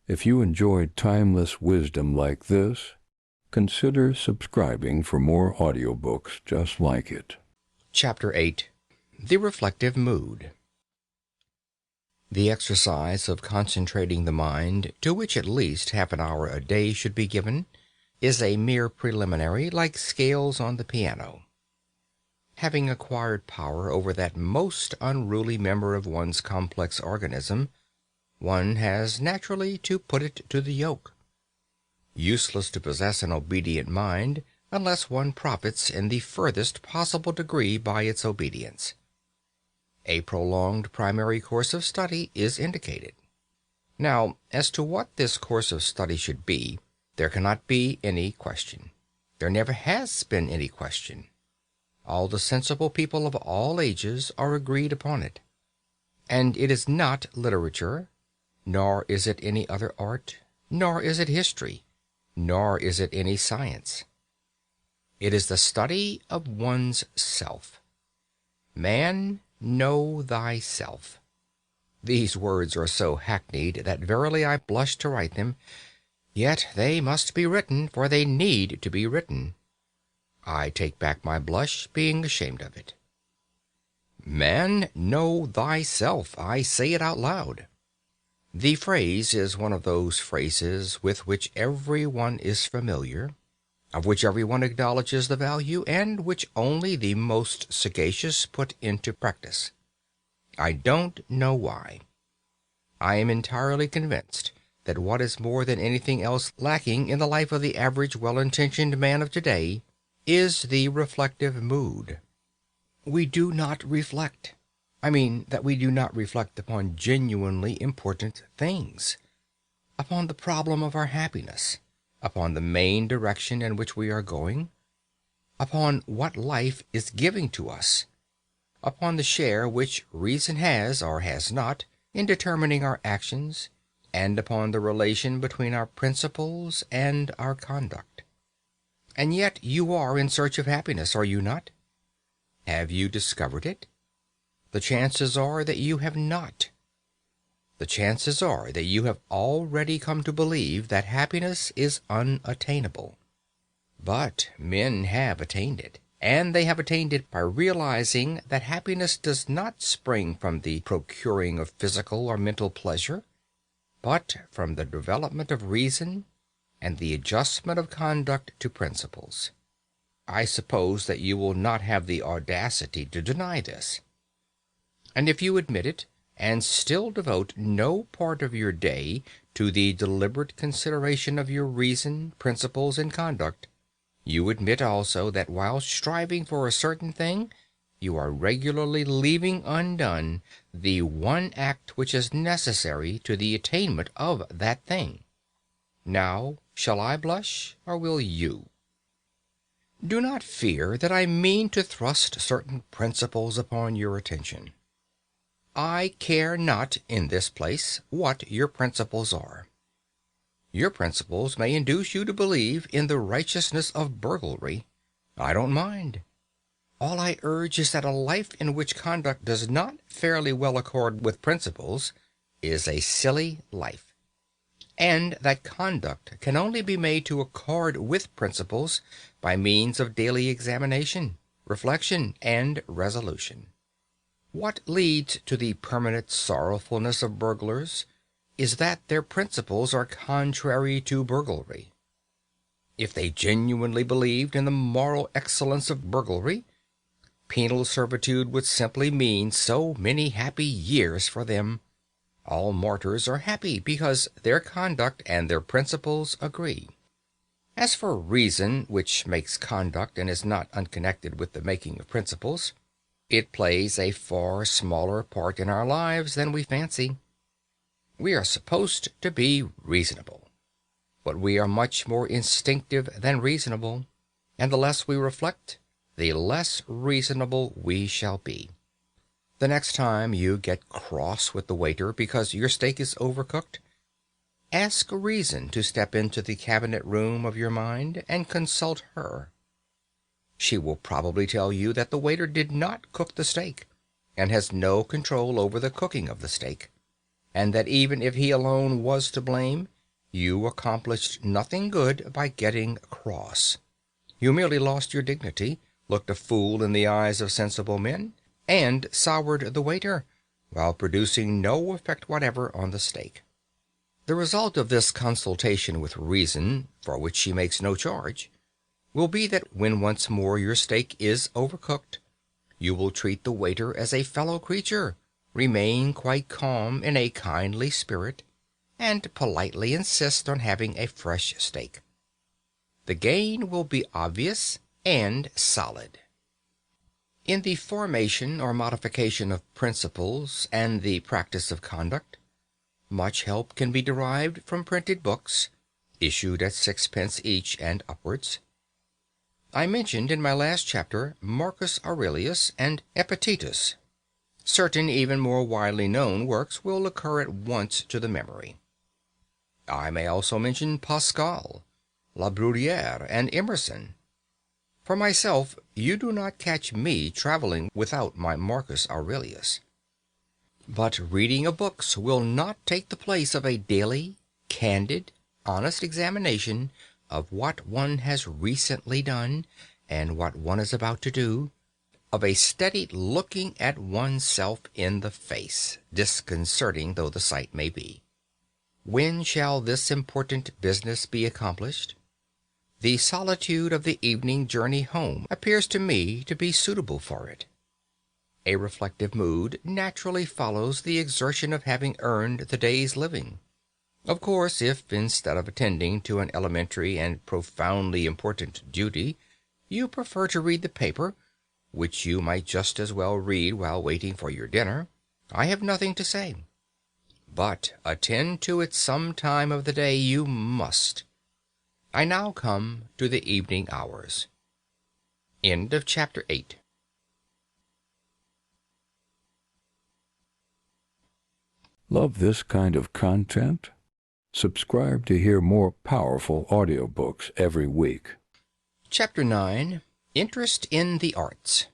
If you enjoyed timeless wisdom like this, consider subscribing for more audiobooks just like it. Chapter 8. The Reflective Mood. The exercise of concentrating the mind, to which at least half an hour a day should be given, is a mere preliminary, like scales on the piano. Having acquired power over that most unruly member of one's complex organism, one has naturally to put it to the yoke. Useless to possess an obedient mind unless one profits in the furthest possible degree by its obedience. A prolonged primary course of study is indicated. Now, as to what this course of study should be, there cannot be any question. There never has been any question. All the sensible people of all ages are agreed upon it. And it is not literature, nor is it any other art, nor is it history, nor is it any science. It is the study of one's self. Man, know thyself. These words are so hackneyed that verily I blush to write them, yet they must be written, for they need to be written. I take back my blush, being ashamed of it. Man, know thyself. I say it out loud. The phrase is one of those phrases with which every one is familiar, of which every one acknowledges the value, and which only the most sagacious put into practice. I don't know why. I am entirely convinced that what is more than anything else lacking in the life of the average well-intentioned man of today is the reflective mood. We do not reflect. I mean that we do not reflect upon genuinely important things, upon the problem of our happiness, upon the main direction in which we are going, upon what life is giving to us, upon the share which reason has or has not in determining our actions, and upon the relation between our principles and our conduct. And yet you are in search of happiness, are you not? Have you discovered it? The chances are that you have not. The chances are that you have already come to believe that happiness is unattainable. But men have attained it, and they have attained it by realizing that happiness does not spring from the procuring of physical or mental pleasure, but from the development of reason and the adjustment of conduct to principles. I suppose that you will not have the audacity to deny this. And if you admit it, and still devote no part of your day to the deliberate consideration of your reason, principles, and conduct, you admit also that while striving for a certain thing, you are regularly leaving undone the one act which is necessary to the attainment of that thing. Now, shall I blush, or will you? Do not fear that I mean to thrust certain principles upon your attention. I care not, in this place, what your principles are. Your principles may induce you to believe in the righteousness of burglary. I don't mind. All I urge is that a life in which conduct does not fairly well accord with principles is a silly life, and that conduct can only be made to accord with principles by means of daily examination, reflection, and resolution. What leads to the permanent sorrowfulness of burglars is that their principles are contrary to burglary. If they genuinely believed in the moral excellence of burglary, penal servitude would simply mean so many happy years for them. All martyrs are happy because their conduct and their principles agree. As for reason, which makes conduct and is not unconnected with the making of principles, it plays a far smaller part in our lives than we fancy. We are supposed to be reasonable, but we are much more instinctive than reasonable, and the less we reflect, the less reasonable we shall be. The next time you get cross with the waiter because your steak is overcooked, ask reason to step into the cabinet room of your mind and consult her. She will probably tell you that the waiter did not cook the steak, and has no control over the cooking of the steak, and that even if he alone was to blame, you accomplished nothing good by getting cross. You merely lost your dignity, looked a fool in the eyes of sensible men, and soured the waiter, while producing no effect whatever on the steak. The result of this consultation with reason, for which she makes no charge, will be that when once more your steak is overcooked, you will treat the waiter as a fellow creature, remain quite calm in a kindly spirit, and politely insist on having a fresh steak. The gain will be obvious and solid. In the formation or modification of principles and the practice of conduct, much help can be derived from printed books, issued at 6d. each and upwards. I mentioned in my last chapter Marcus Aurelius and Epictetus. Certain even more widely known works will occur at once to the memory. I may also mention Pascal, La Bruyère, and Emerson. For myself, you do not catch me traveling without my Marcus Aurelius. But reading of books will not take the place of a daily, candid, honest examination of what one has recently done and what one is about to do, of a steady looking at oneself in the face, disconcerting though the sight may be. When shall this important business be accomplished? The solitude of the evening journey home appears to me to be suitable for it. A reflective mood naturally follows the exertion of having earned the day's living. Of course, if, instead of attending to an elementary and profoundly important duty, you prefer to read the paper, which you might just as well read while waiting for your dinner, I have nothing to say. But attend to it some time of the day you must. I now come to the evening hours. End of chapter 8. Love this kind of content? Subscribe to hear more powerful audiobooks every week. Chapter 9. Interest in the Arts.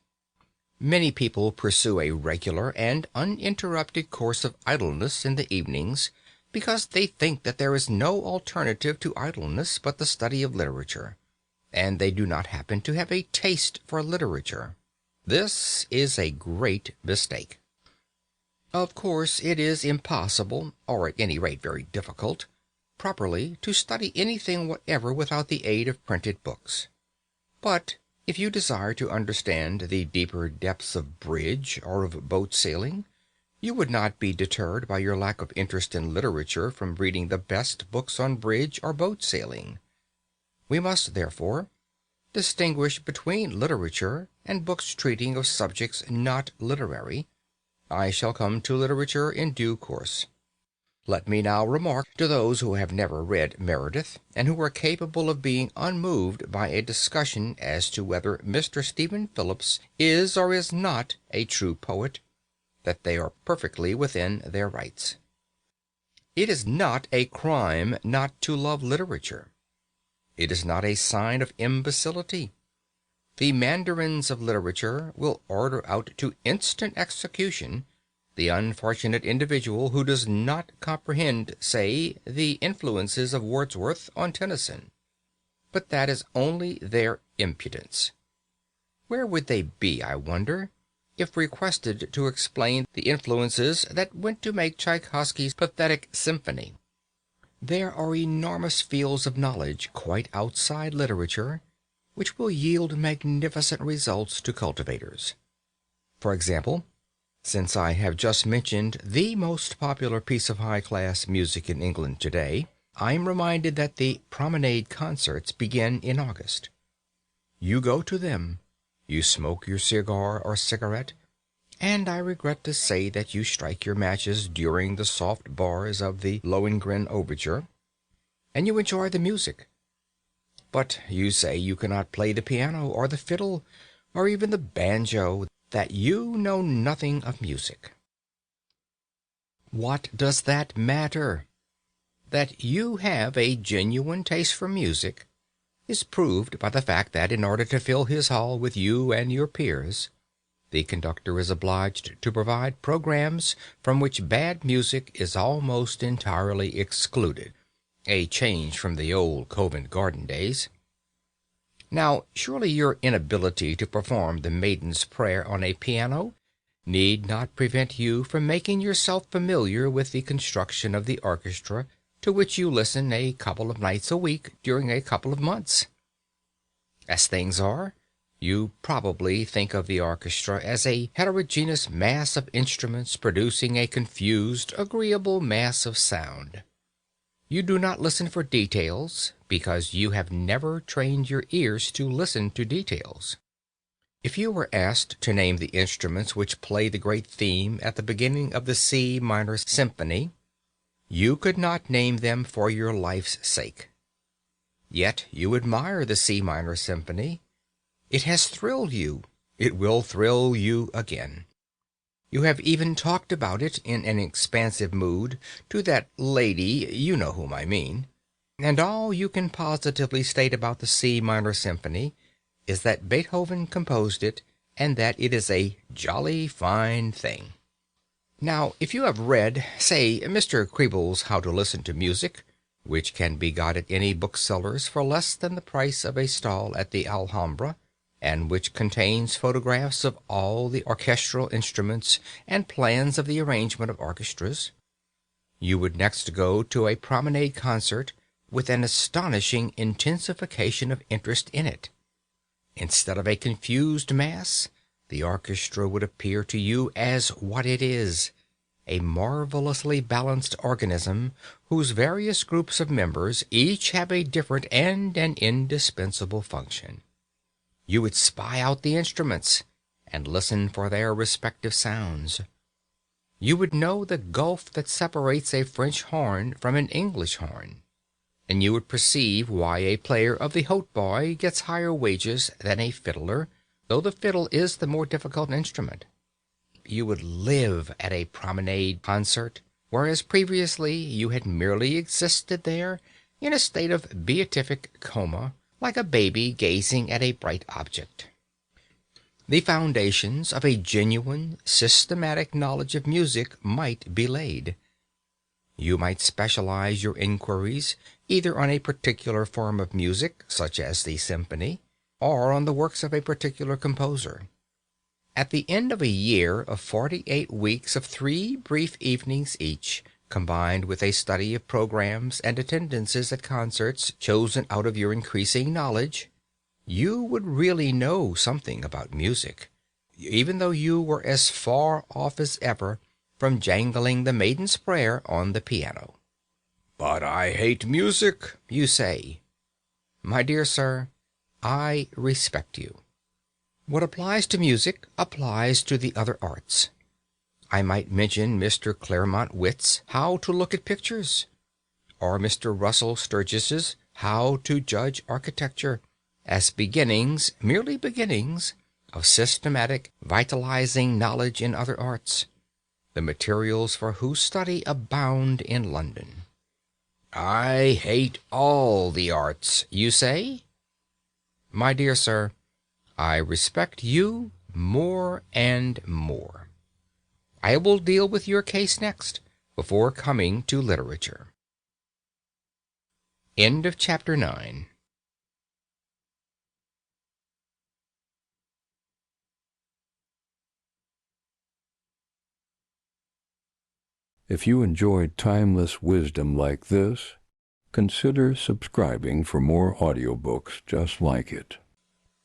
Many people pursue a regular and uninterrupted course of idleness in the evenings because they think that there is no alternative to idleness but the study of literature, and they do not happen to have a taste for literature. This is a great mistake. Of course, it is impossible, or at any rate very difficult, properly to study anything whatever without the aid of printed books. But if you desire to understand the deeper depths of bridge or of boat sailing, you would not be deterred by your lack of interest in literature from reading the best books on bridge or boat sailing. We must, therefore, distinguish between literature and books treating of subjects not literary. I shall come to literature in due course. Let me now remark to those who have never read Meredith, and who are capable of being unmoved by a discussion as to whether Mr. Stephen Phillips is or is not a true poet, that they are perfectly within their rights. It is not a crime not to love literature. It is not a sign of imbecility. The mandarins of literature will order out to instant execution the unfortunate individual who does not comprehend, say, the influences of Wordsworth on Tennyson. But that is only their impudence. Where would they be, I wonder, if requested to explain the influences that went to make Tchaikovsky's pathetic symphony? There are enormous fields of knowledge quite outside literature, which will yield magnificent results to cultivators. For example, since I have just mentioned the most popular piece of high-class music in England today, I am reminded that the Promenade concerts begin in August. You go to them, you smoke your cigar or cigarette, and I regret to say that you strike your matches during the soft bars of the Lohengrin Overture, and you enjoy the music. But you say you cannot play the piano or the fiddle or even the banjo, that you know nothing of music. What does that matter? That you have a genuine taste for music is proved by the fact that in order to fill his hall with you and your peers, the conductor is obliged to provide programs from which bad music is almost entirely excluded, a change from the old Covent Garden days. Now, surely your inability to perform the Maiden's Prayer on a piano need not prevent you from making yourself familiar with the construction of the orchestra to which you listen a couple of nights a week during a couple of months. As things are, you probably think of the orchestra as a heterogeneous mass of instruments producing a confused, agreeable mass of sound. You do not listen for details because you have never trained your ears to listen to details. If you were asked to name the instruments which play the great theme at the beginning of the C minor symphony, you could not name them for your life's sake. Yet you admire the C minor symphony. It has thrilled you. It will thrill you again. You have even talked about it in an expansive mood to that lady, you know whom I mean, and all you can positively state about the C minor symphony is that Beethoven composed it and that it is a jolly fine thing. Now, if you have read, say, Mr. Kriebel's How to Listen to Music, which can be got at any bookseller's for less than the price of a stall at the Alhambra, and which contains photographs of all the orchestral instruments and plans of the arrangement of orchestras, you would next go to a Promenade concert with an astonishing intensification of interest in it. Instead of a confused mass, the orchestra would appear to you as what it is, a marvelously balanced organism whose various groups of members each have a different and an indispensable function. You would spy out the instruments and listen for their respective sounds. You would know the gulf that separates a French horn from an English horn, and you would perceive why a player of the hautboy gets higher wages than a fiddler, though the fiddle is the more difficult instrument. You would live at a Promenade concert, whereas previously you had merely existed there in a state of beatific coma, like a baby gazing at a bright object. The foundations of a genuine, systematic knowledge of music might be laid. You might specialize your inquiries either on a particular form of music, such as the symphony, or on the works of a particular composer. At the end of a year of 48 weeks of 3 brief evenings each, combined with a study of programs and attendances at concerts chosen out of your increasing knowledge, you would really know something about music, even though you were as far off as ever from jangling the Maiden's Prayer on the piano. "But I hate music," you say. My dear sir, I respect you. What applies to music applies to the other arts. I might mention Mr. Claremont Witt's How to Look at Pictures, or Mr. Russell Sturgis's How to Judge Architecture, as beginnings, merely beginnings, of systematic, vitalizing knowledge in other arts. the materials for whose study abound in London. I hate all the arts, you say? My dear sir, I respect you more and more. I will deal with your case next, before coming to literature. End of chapter 9. If you enjoyed timeless wisdom like this, consider subscribing for more audiobooks just like it.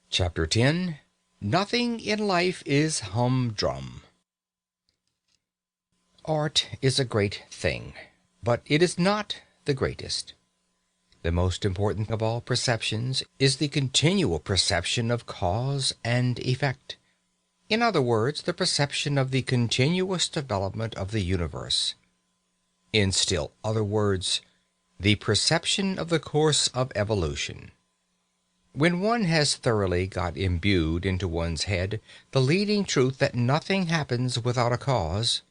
Chapter 10. Nothing in life is humdrum. Art is a great thing, but it is not the greatest. The most important of all perceptions is the continual perception of cause and effect. In other words, the perception of the continuous development of the universe. In still other words, the perception of the course of evolution. When one has thoroughly got imbued into one's head the leading truth that nothing happens without a cause,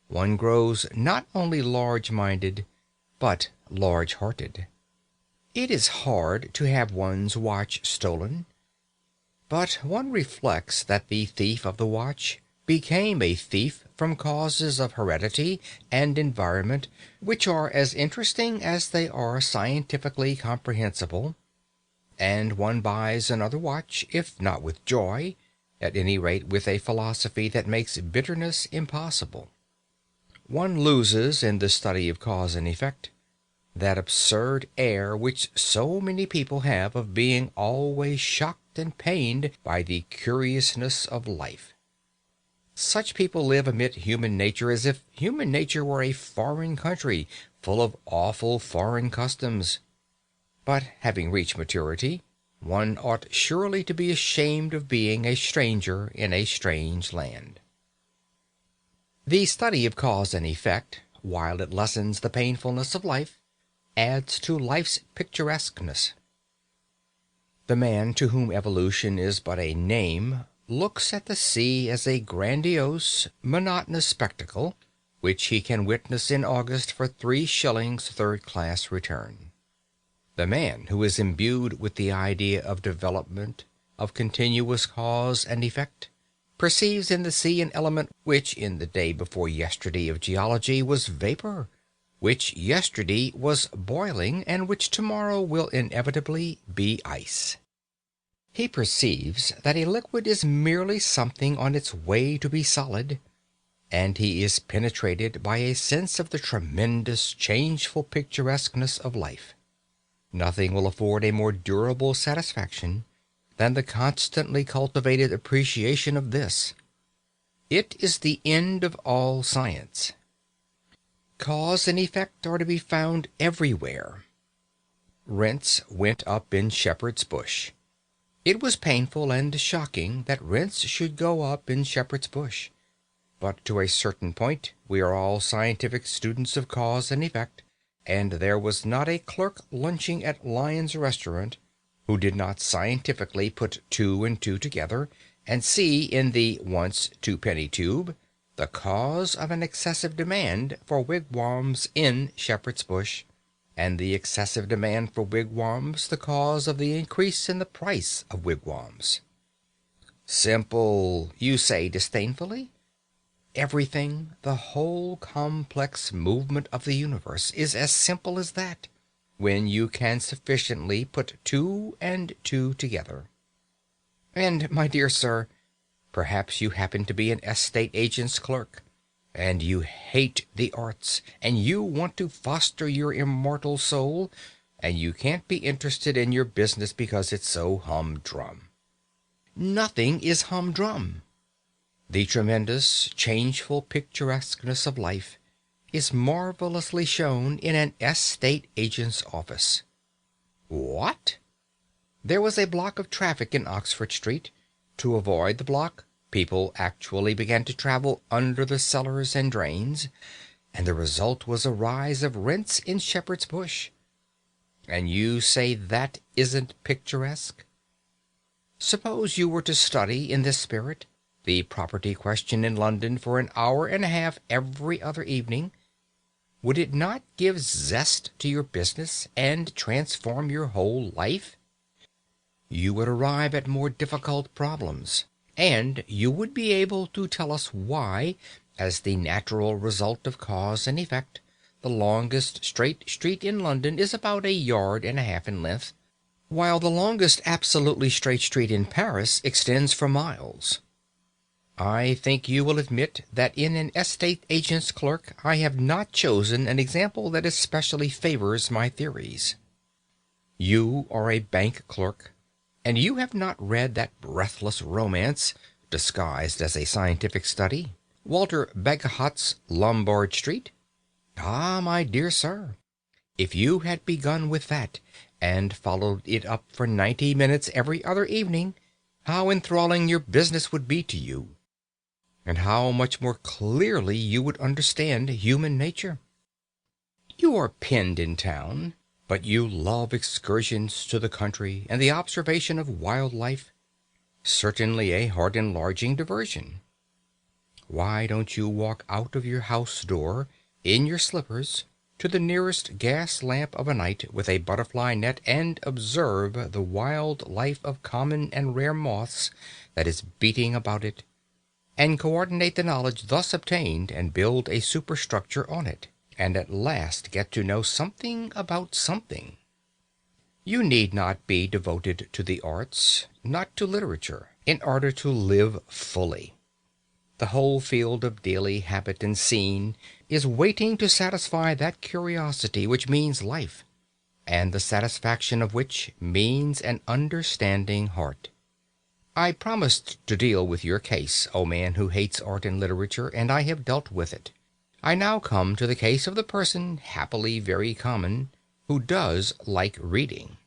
one grows not only large-minded, but large-hearted. It is hard to have one's watch stolen, but one reflects that the thief of the watch became a thief from causes of heredity and environment which are as interesting as they are scientifically comprehensible, and one buys another watch, if not with joy, at any rate with a philosophy that makes bitterness impossible. One loses in the study of cause and effect that absurd air which so many people have of being always shocked and pained by the curiousness of life. Such people live amid human nature as if human nature were a foreign country full of awful foreign customs. But having reached maturity, one ought surely to be ashamed of being a stranger in a strange land. The study of cause and effect, while it lessens the painfulness of life, adds to life's picturesqueness. The man to whom evolution is but a name looks at the sea as a grandiose, monotonous spectacle, which he can witness in August for 3 shillings third-class return. The man who is imbued with the idea of development, of continuous cause and effect, perceives in the sea an element which in the day before yesterday of geology was vapor, which yesterday was boiling, and which tomorrow will inevitably be ice. He perceives that a liquid is merely something on its way to be solid, and he is penetrated by a sense of the tremendous, changeful picturesqueness of life. Nothing will afford a more durable satisfaction than the constantly cultivated appreciation of this. It is the end of all science. Cause and effect are to be found everywhere. Rents went up in Shepherd's Bush. It was painful and shocking that rents should go up in Shepherd's Bush. But to a certain point we are all scientific students of cause and effect, and there was not a clerk lunching at Lyon's restaurant who did not scientifically put 2 and 2 together and see in the once 2-penny tube the cause of an excessive demand for wigwams in Shepherd's Bush, and the excessive demand for wigwams the cause of the increase in the price of wigwams. Simple, you say disdainfully? Everything, the whole complex movement of the universe, is as simple as that, when you can sufficiently put 2 and 2 together. And, my dear sir, perhaps you happen to be an estate agent's clerk, and you hate the arts, and you want to foster your immortal soul, and you can't be interested in your business because it's so humdrum. Nothing is humdrum. The tremendous, changeful picturesqueness of life is marvelously shown in an estate agent's office. What? There was a block of traffic in Oxford Street. To avoid the block, people actually began to travel under the cellars and drains, and the result was a rise of rents in Shepherd's Bush. And you say that isn't picturesque? Suppose you were to study in this spirit, the property question in London for an hour and a half every other evening, would it not give zest to your business and transform your whole life? You would arrive at more difficult problems, and you would be able to tell us why, as the natural result of cause and effect, the longest straight street in London is about 1.5 yards in length, while the longest absolutely straight street in Paris extends for miles. I think you will admit that in an estate agent's clerk I have not chosen an example that especially favors my theories. You are a bank clerk, and you have not read that breathless romance, disguised as a scientific study, Walter Bagehot's Lombard Street? Ah, my dear sir, if you had begun with that, and followed it up for 90 minutes every other evening, how enthralling your business would be to you, and how much more clearly you would understand human nature. You are penned in town, but you love excursions to the country and the observation of wild life. Certainly a heart-enlarging diversion. Why don't you walk out of your house door, in your slippers, to the nearest gas lamp of a night with a butterfly net and observe the wild life of common and rare moths that is beating about it, and coordinate the knowledge thus obtained and build a superstructure on it, and at last get to know something about something. You need not be devoted to the arts, not to literature, in order to live fully. The whole field of daily habit and scene is waiting to satisfy that curiosity which means life, and the satisfaction of which means an understanding heart. I promised to deal with your case, O man who hates art and literature, and I have dealt with it. I now come to the case of the person, happily very common, who does like reading.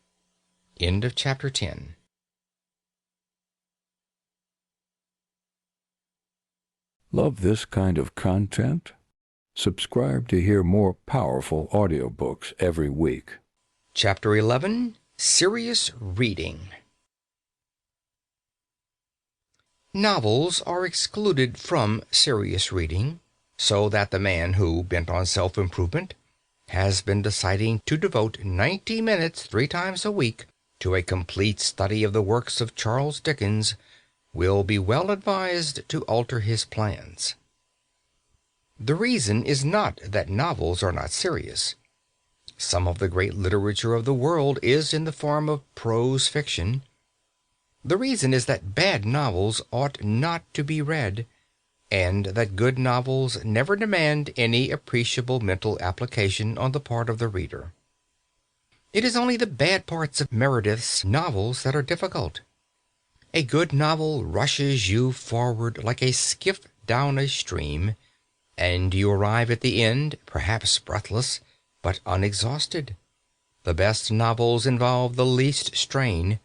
End of chapter 10. Love this kind of content? Subscribe to hear more powerful audiobooks every week. Chapter 11. Serious Reading. Novels are excluded from serious reading, so that the man who, bent on self-improvement, has been deciding to devote 90 minutes 3 times a week to a complete study of the works of Charles Dickens will be well advised to alter his plans. The reason is not that novels are not serious. Some of the great literature of the world is in the form of prose fiction. The reason is that bad novels ought not to be read, and that good novels never demand any appreciable mental application on the part of the reader. It is only the bad parts of Meredith's novels that are difficult. A good novel rushes you forward like a skiff down a stream, and you arrive at the end, perhaps breathless, but unexhausted. The best novels involve the least strain.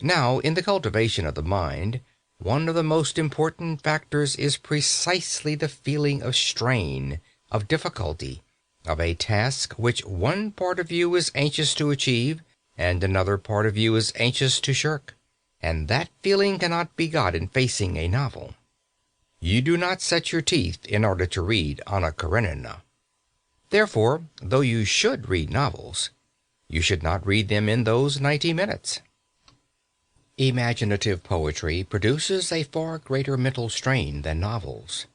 Now, in the cultivation of the mind, one of the most important factors is precisely the feeling of strain, of difficulty, of a task which one part of you is anxious to achieve, and another part of you is anxious to shirk, and that feeling cannot be got in facing a novel. You do not set your teeth in order to read Anna Karenina. Therefore, though you should read novels, you should not read them in those 90 minutes. Imaginative poetry produces a far greater mental strain than novels.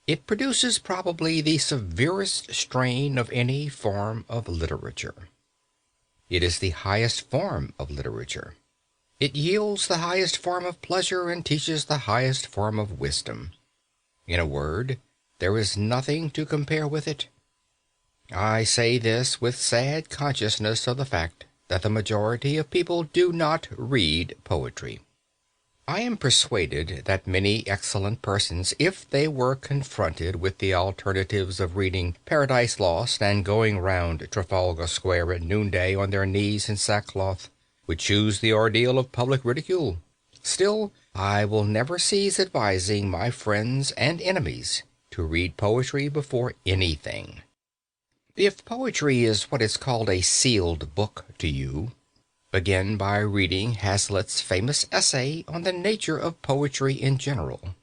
It produces probably the severest strain of any form of literature. It is the highest form of literature. It yields the highest form of pleasure and teaches the highest form of wisdom. In a word, there is nothing to compare with it. I say this with sad consciousness of the fact that the majority of people do not read poetry. I am persuaded that many excellent persons, if they were confronted with the alternatives of reading Paradise Lost and going round Trafalgar Square at noonday on their knees in sackcloth, would choose the ordeal of public ridicule. Still, I will never cease advising my friends and enemies to read poetry before anything. If poetry is what is called a sealed book to you, Begin by reading Hazlitt's famous essay on the nature of poetry in general.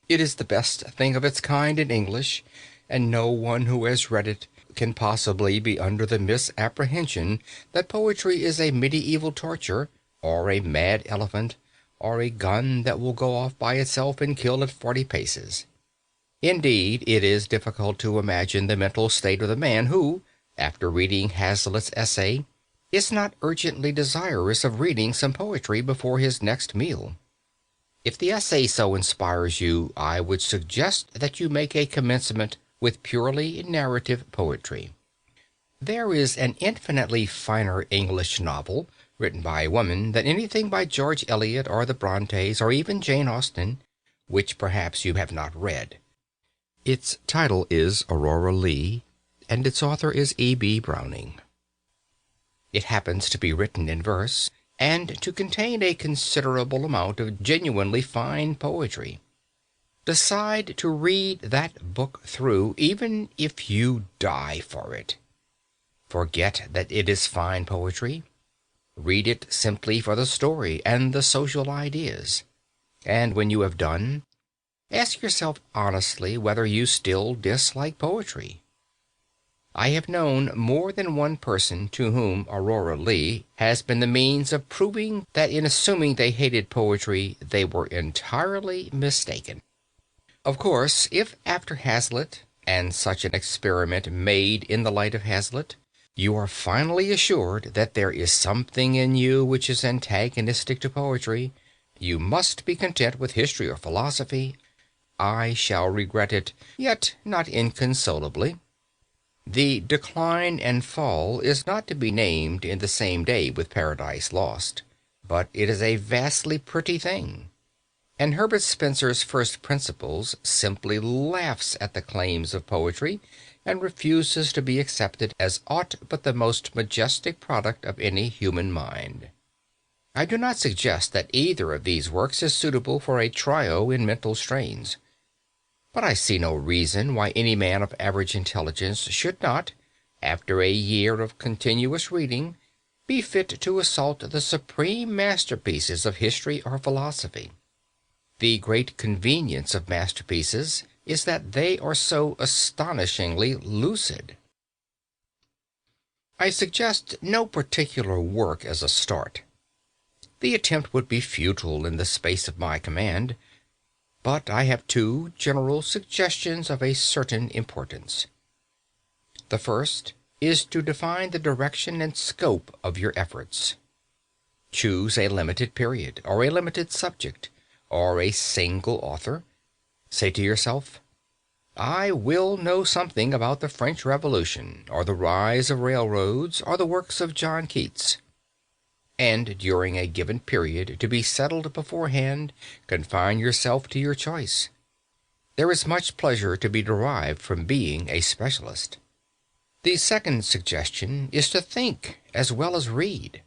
It is the best thing of its kind in English, and no one who has read it can possibly be under the misapprehension that poetry is a medieval torture, or a mad elephant, or a gun that will go off by itself and kill at 40 paces. Indeed, it is difficult to imagine the mental state of the man who, after reading Hazlitt's essay, is not urgently desirous of reading some poetry before his next meal. If the essay so inspires you, I would suggest that you make a commencement with purely narrative poetry. There is an infinitely finer English novel written by a woman than anything by George Eliot or the Brontes or even Jane Austen, which perhaps you have not read. Its title is Aurora Leigh, and its author is E.B. Browning. It happens to be written in verse, and to contain a considerable amount of genuinely fine poetry. Decide to read that book through, even if you die for it. Forget that it is fine poetry. Read it simply for the story and the social ideas. And when you have done, ask yourself honestly whether you still dislike poetry. I have known more than one person to whom Aurora Leigh has been the means of proving that in assuming they hated poetry, they were entirely mistaken. Of course, if after Hazlitt, and such an experiment made in the light of Hazlitt, you are finally assured that there is something in you which is antagonistic to poetry, you must be content with history or philosophy. I shall regret it, yet not inconsolably. The decline and fall is not to be named in the same day with Paradise Lost, but it is a vastly pretty thing. And Herbert Spencer's First Principles simply laughs at the claims of poetry and refuses to be accepted as aught but the most majestic product of any human mind. I do not suggest that either of these works is suitable for a trio in mental strains. But I see no reason why any man of average intelligence should not, after a year of continuous reading, be fit to assault the supreme masterpieces of history or philosophy. The great convenience of masterpieces is that they are so astonishingly lucid. I suggest no particular work as a start. The attempt would be futile in the space of my command. But I have two general suggestions of a certain importance. The first is to define the direction and scope of your efforts. Choose a limited period, or a limited subject, or a single author. Say to yourself, I will know something about the French Revolution, or the rise of railroads, or the works of John Keats. And during a given period, to be settled beforehand, confine yourself to your choice. There is much pleasure to be derived from being a specialist. The second suggestion is to think as well as read.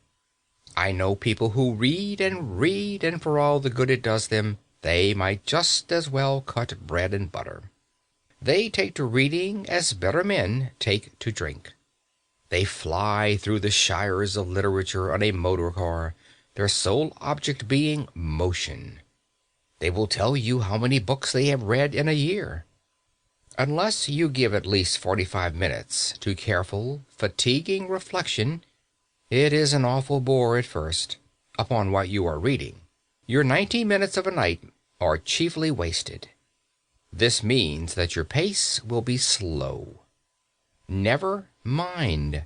I know people who read, and for all the good it does them, they might just as well cut bread and butter. They take to reading as better men take to drink. They fly through the shires of literature on a motor car, their sole object being motion. They will tell you how many books they have read in a year. Unless you give at least 45 minutes to careful, fatiguing reflection, it is an awful bore at first, upon what you are reading. Your 90 minutes of a night are chiefly wasted. This means that your pace will be slow. Never mind.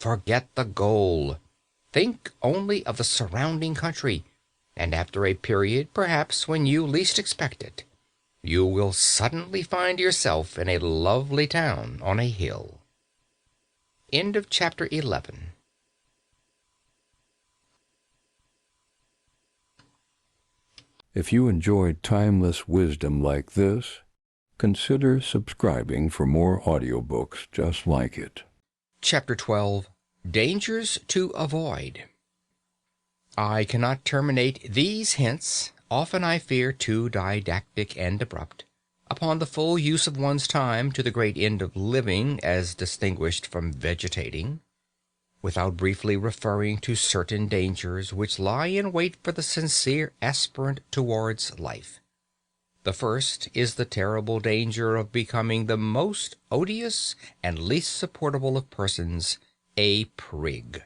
Forget the goal. Think only of the surrounding country, and after a period, perhaps when you least expect it, you will suddenly find yourself in a lovely town on a hill. End of chapter 11. If you enjoyed timeless wisdom like this, consider subscribing for more audiobooks just like it. Chapter 12. Dangers to Avoid. I cannot terminate these hints, often I fear too didactic and abrupt, upon the full use of one's time to the great end of living as distinguished from vegetating, without briefly referring to certain dangers which lie in wait for the sincere aspirant towards life. The first is the terrible danger of becoming the most odious and least supportable of persons, a prig.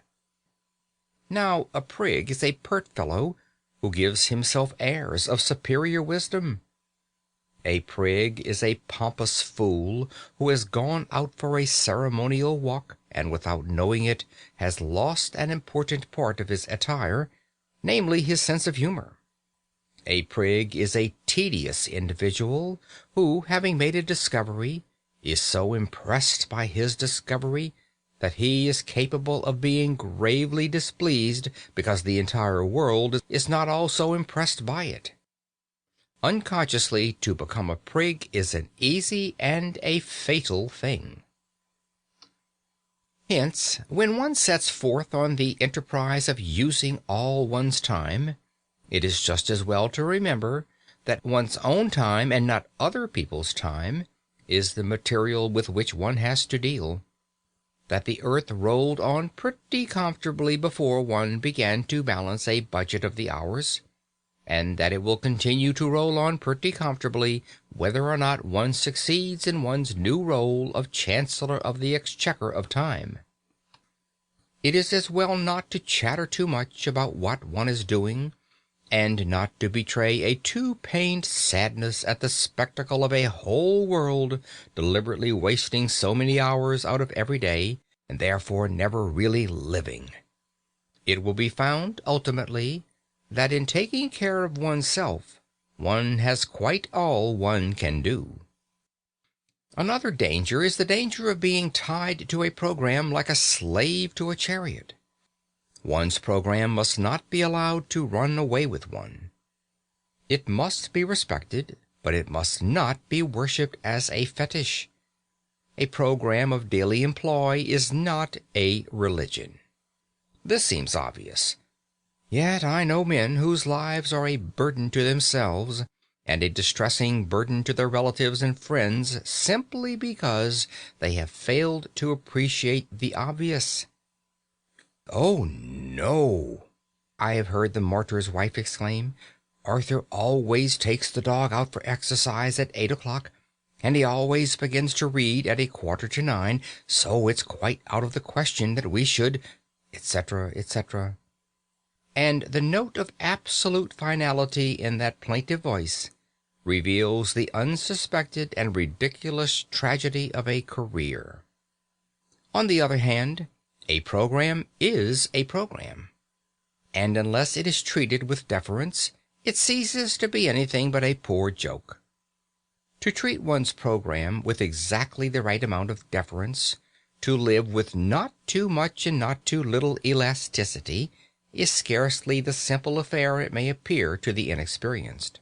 Now, a prig is a pert fellow who gives himself airs of superior wisdom. A prig is a pompous fool who has gone out for a ceremonial walk, and without knowing it has lost an important part of his attire, namely his sense of humor. A prig is a tedious individual who, having made a discovery, is so impressed by his discovery that he is capable of being gravely displeased because the entire world is not also impressed by it. Unconsciously to become a prig is an easy and a fatal thing. Hence, when one sets forth on the enterprise of using all one's time, it is just as well to remember that one's own time, and not other people's time, is the material with which one has to deal. That the earth rolled on pretty comfortably before one began to balance a budget of the hours, and that it will continue to roll on pretty comfortably whether or not one succeeds in one's new role of Chancellor of the Exchequer of Time. It is as well not to chatter too much about what one is doing, and not to betray a too pained sadness at the spectacle of a whole world deliberately wasting so many hours out of every day, and therefore never really living. It will be found, ultimately, that in taking care of oneself, one has quite all one can do. Another danger is the danger of being tied to a program like a slave to a chariot. One's program must not be allowed to run away with one. It must be respected, but it must not be worshipped as a fetish. A program of daily employ is not a religion. This seems obvious. Yet I know men whose lives are a burden to themselves and a distressing burden to their relatives and friends simply because they have failed to appreciate the obvious. "Oh, no," I have heard the martyr's wife exclaim. "Arthur always takes the dog out for exercise at 8 o'clock, and he always begins to read at 8:45, so it's quite out of the question that we should," etc., etc. And the note of absolute finality in that plaintive voice reveals the unsuspected and ridiculous tragedy of a career. On the other hand, a program is a program, and unless it is treated with deference, it ceases to be anything but a poor joke. To treat one's program with exactly the right amount of deference, to live with not too much and not too little elasticity, is scarcely the simple affair it may appear to the inexperienced.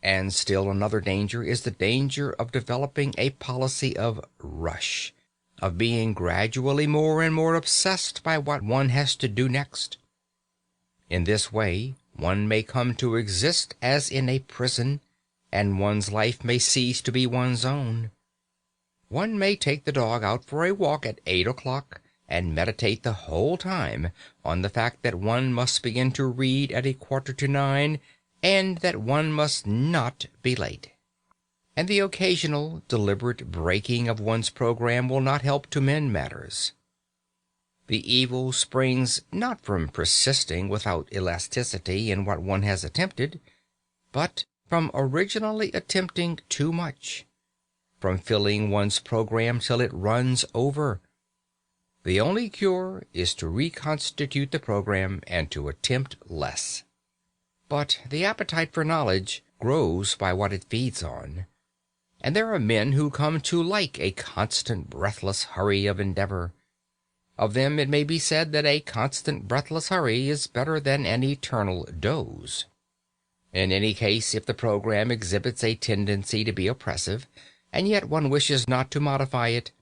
And still another danger is the danger of developing a policy of rush, of being gradually more and more obsessed by what one has to do next. In this way one may come to exist as in a prison, and one's life may cease to be one's own. One may take the dog out for a walk at 8 o'clock, and meditate the whole time on the fact that one must begin to read at 8:45, and that one must not be late. And the occasional deliberate breaking of one's program will not help to mend matters. The evil springs not from persisting without elasticity in what one has attempted, but from originally attempting too much, from filling one's program till it runs over. The only cure is to reconstitute the program and to attempt less. But the appetite for knowledge grows by what it feeds on, and there are men who come to like a constant breathless hurry of endeavor. Of them it may be said that a constant breathless hurry is better than an eternal doze. In any case, if the program exhibits a tendency to be oppressive, and yet one wishes not to modify it,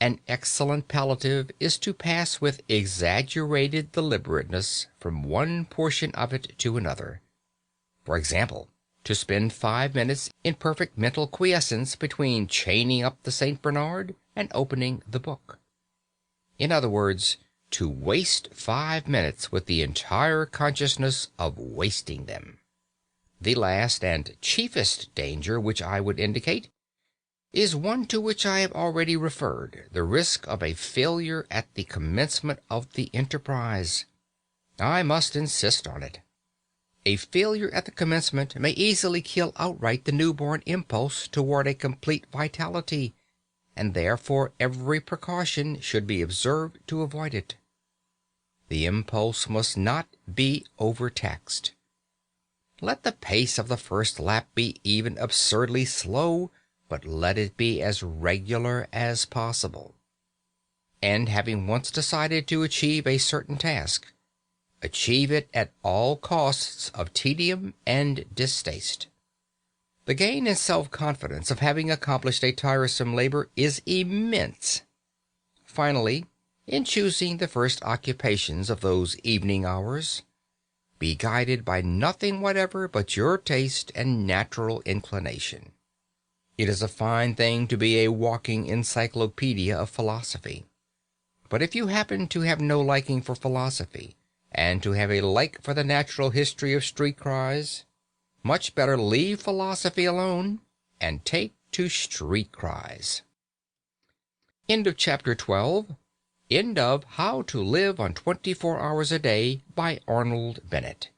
an excellent palliative is to pass with exaggerated deliberateness from one portion of it to another. For example, to spend 5 minutes in perfect mental quiescence between chaining up the St. Bernard and opening the book. In other words, to waste 5 minutes with the entire consciousness of wasting them. The last and chiefest danger which I would indicate is one to which I have already referred, the risk of a failure at the commencement of the enterprise. I must insist on it. A failure at the commencement may easily kill outright the newborn impulse toward a complete vitality, and therefore every precaution should be observed to avoid it. The impulse must not be overtaxed. Let the pace of the first lap be even absurdly slow, but let it be as regular as possible. And having once decided to achieve a certain task, achieve it at all costs of tedium and distaste. The gain in self-confidence of having accomplished a tiresome labor is immense. Finally, in choosing the first occupations of those evening hours, be guided by nothing whatever but your taste and natural inclination. It is a fine thing to be a walking encyclopedia of philosophy. But if you happen to have no liking for philosophy, and to have a like for the natural history of street cries, much better leave philosophy alone and take to street cries. End of chapter 12. End of How to Live on 24 Hours a Day by Arnold Bennett.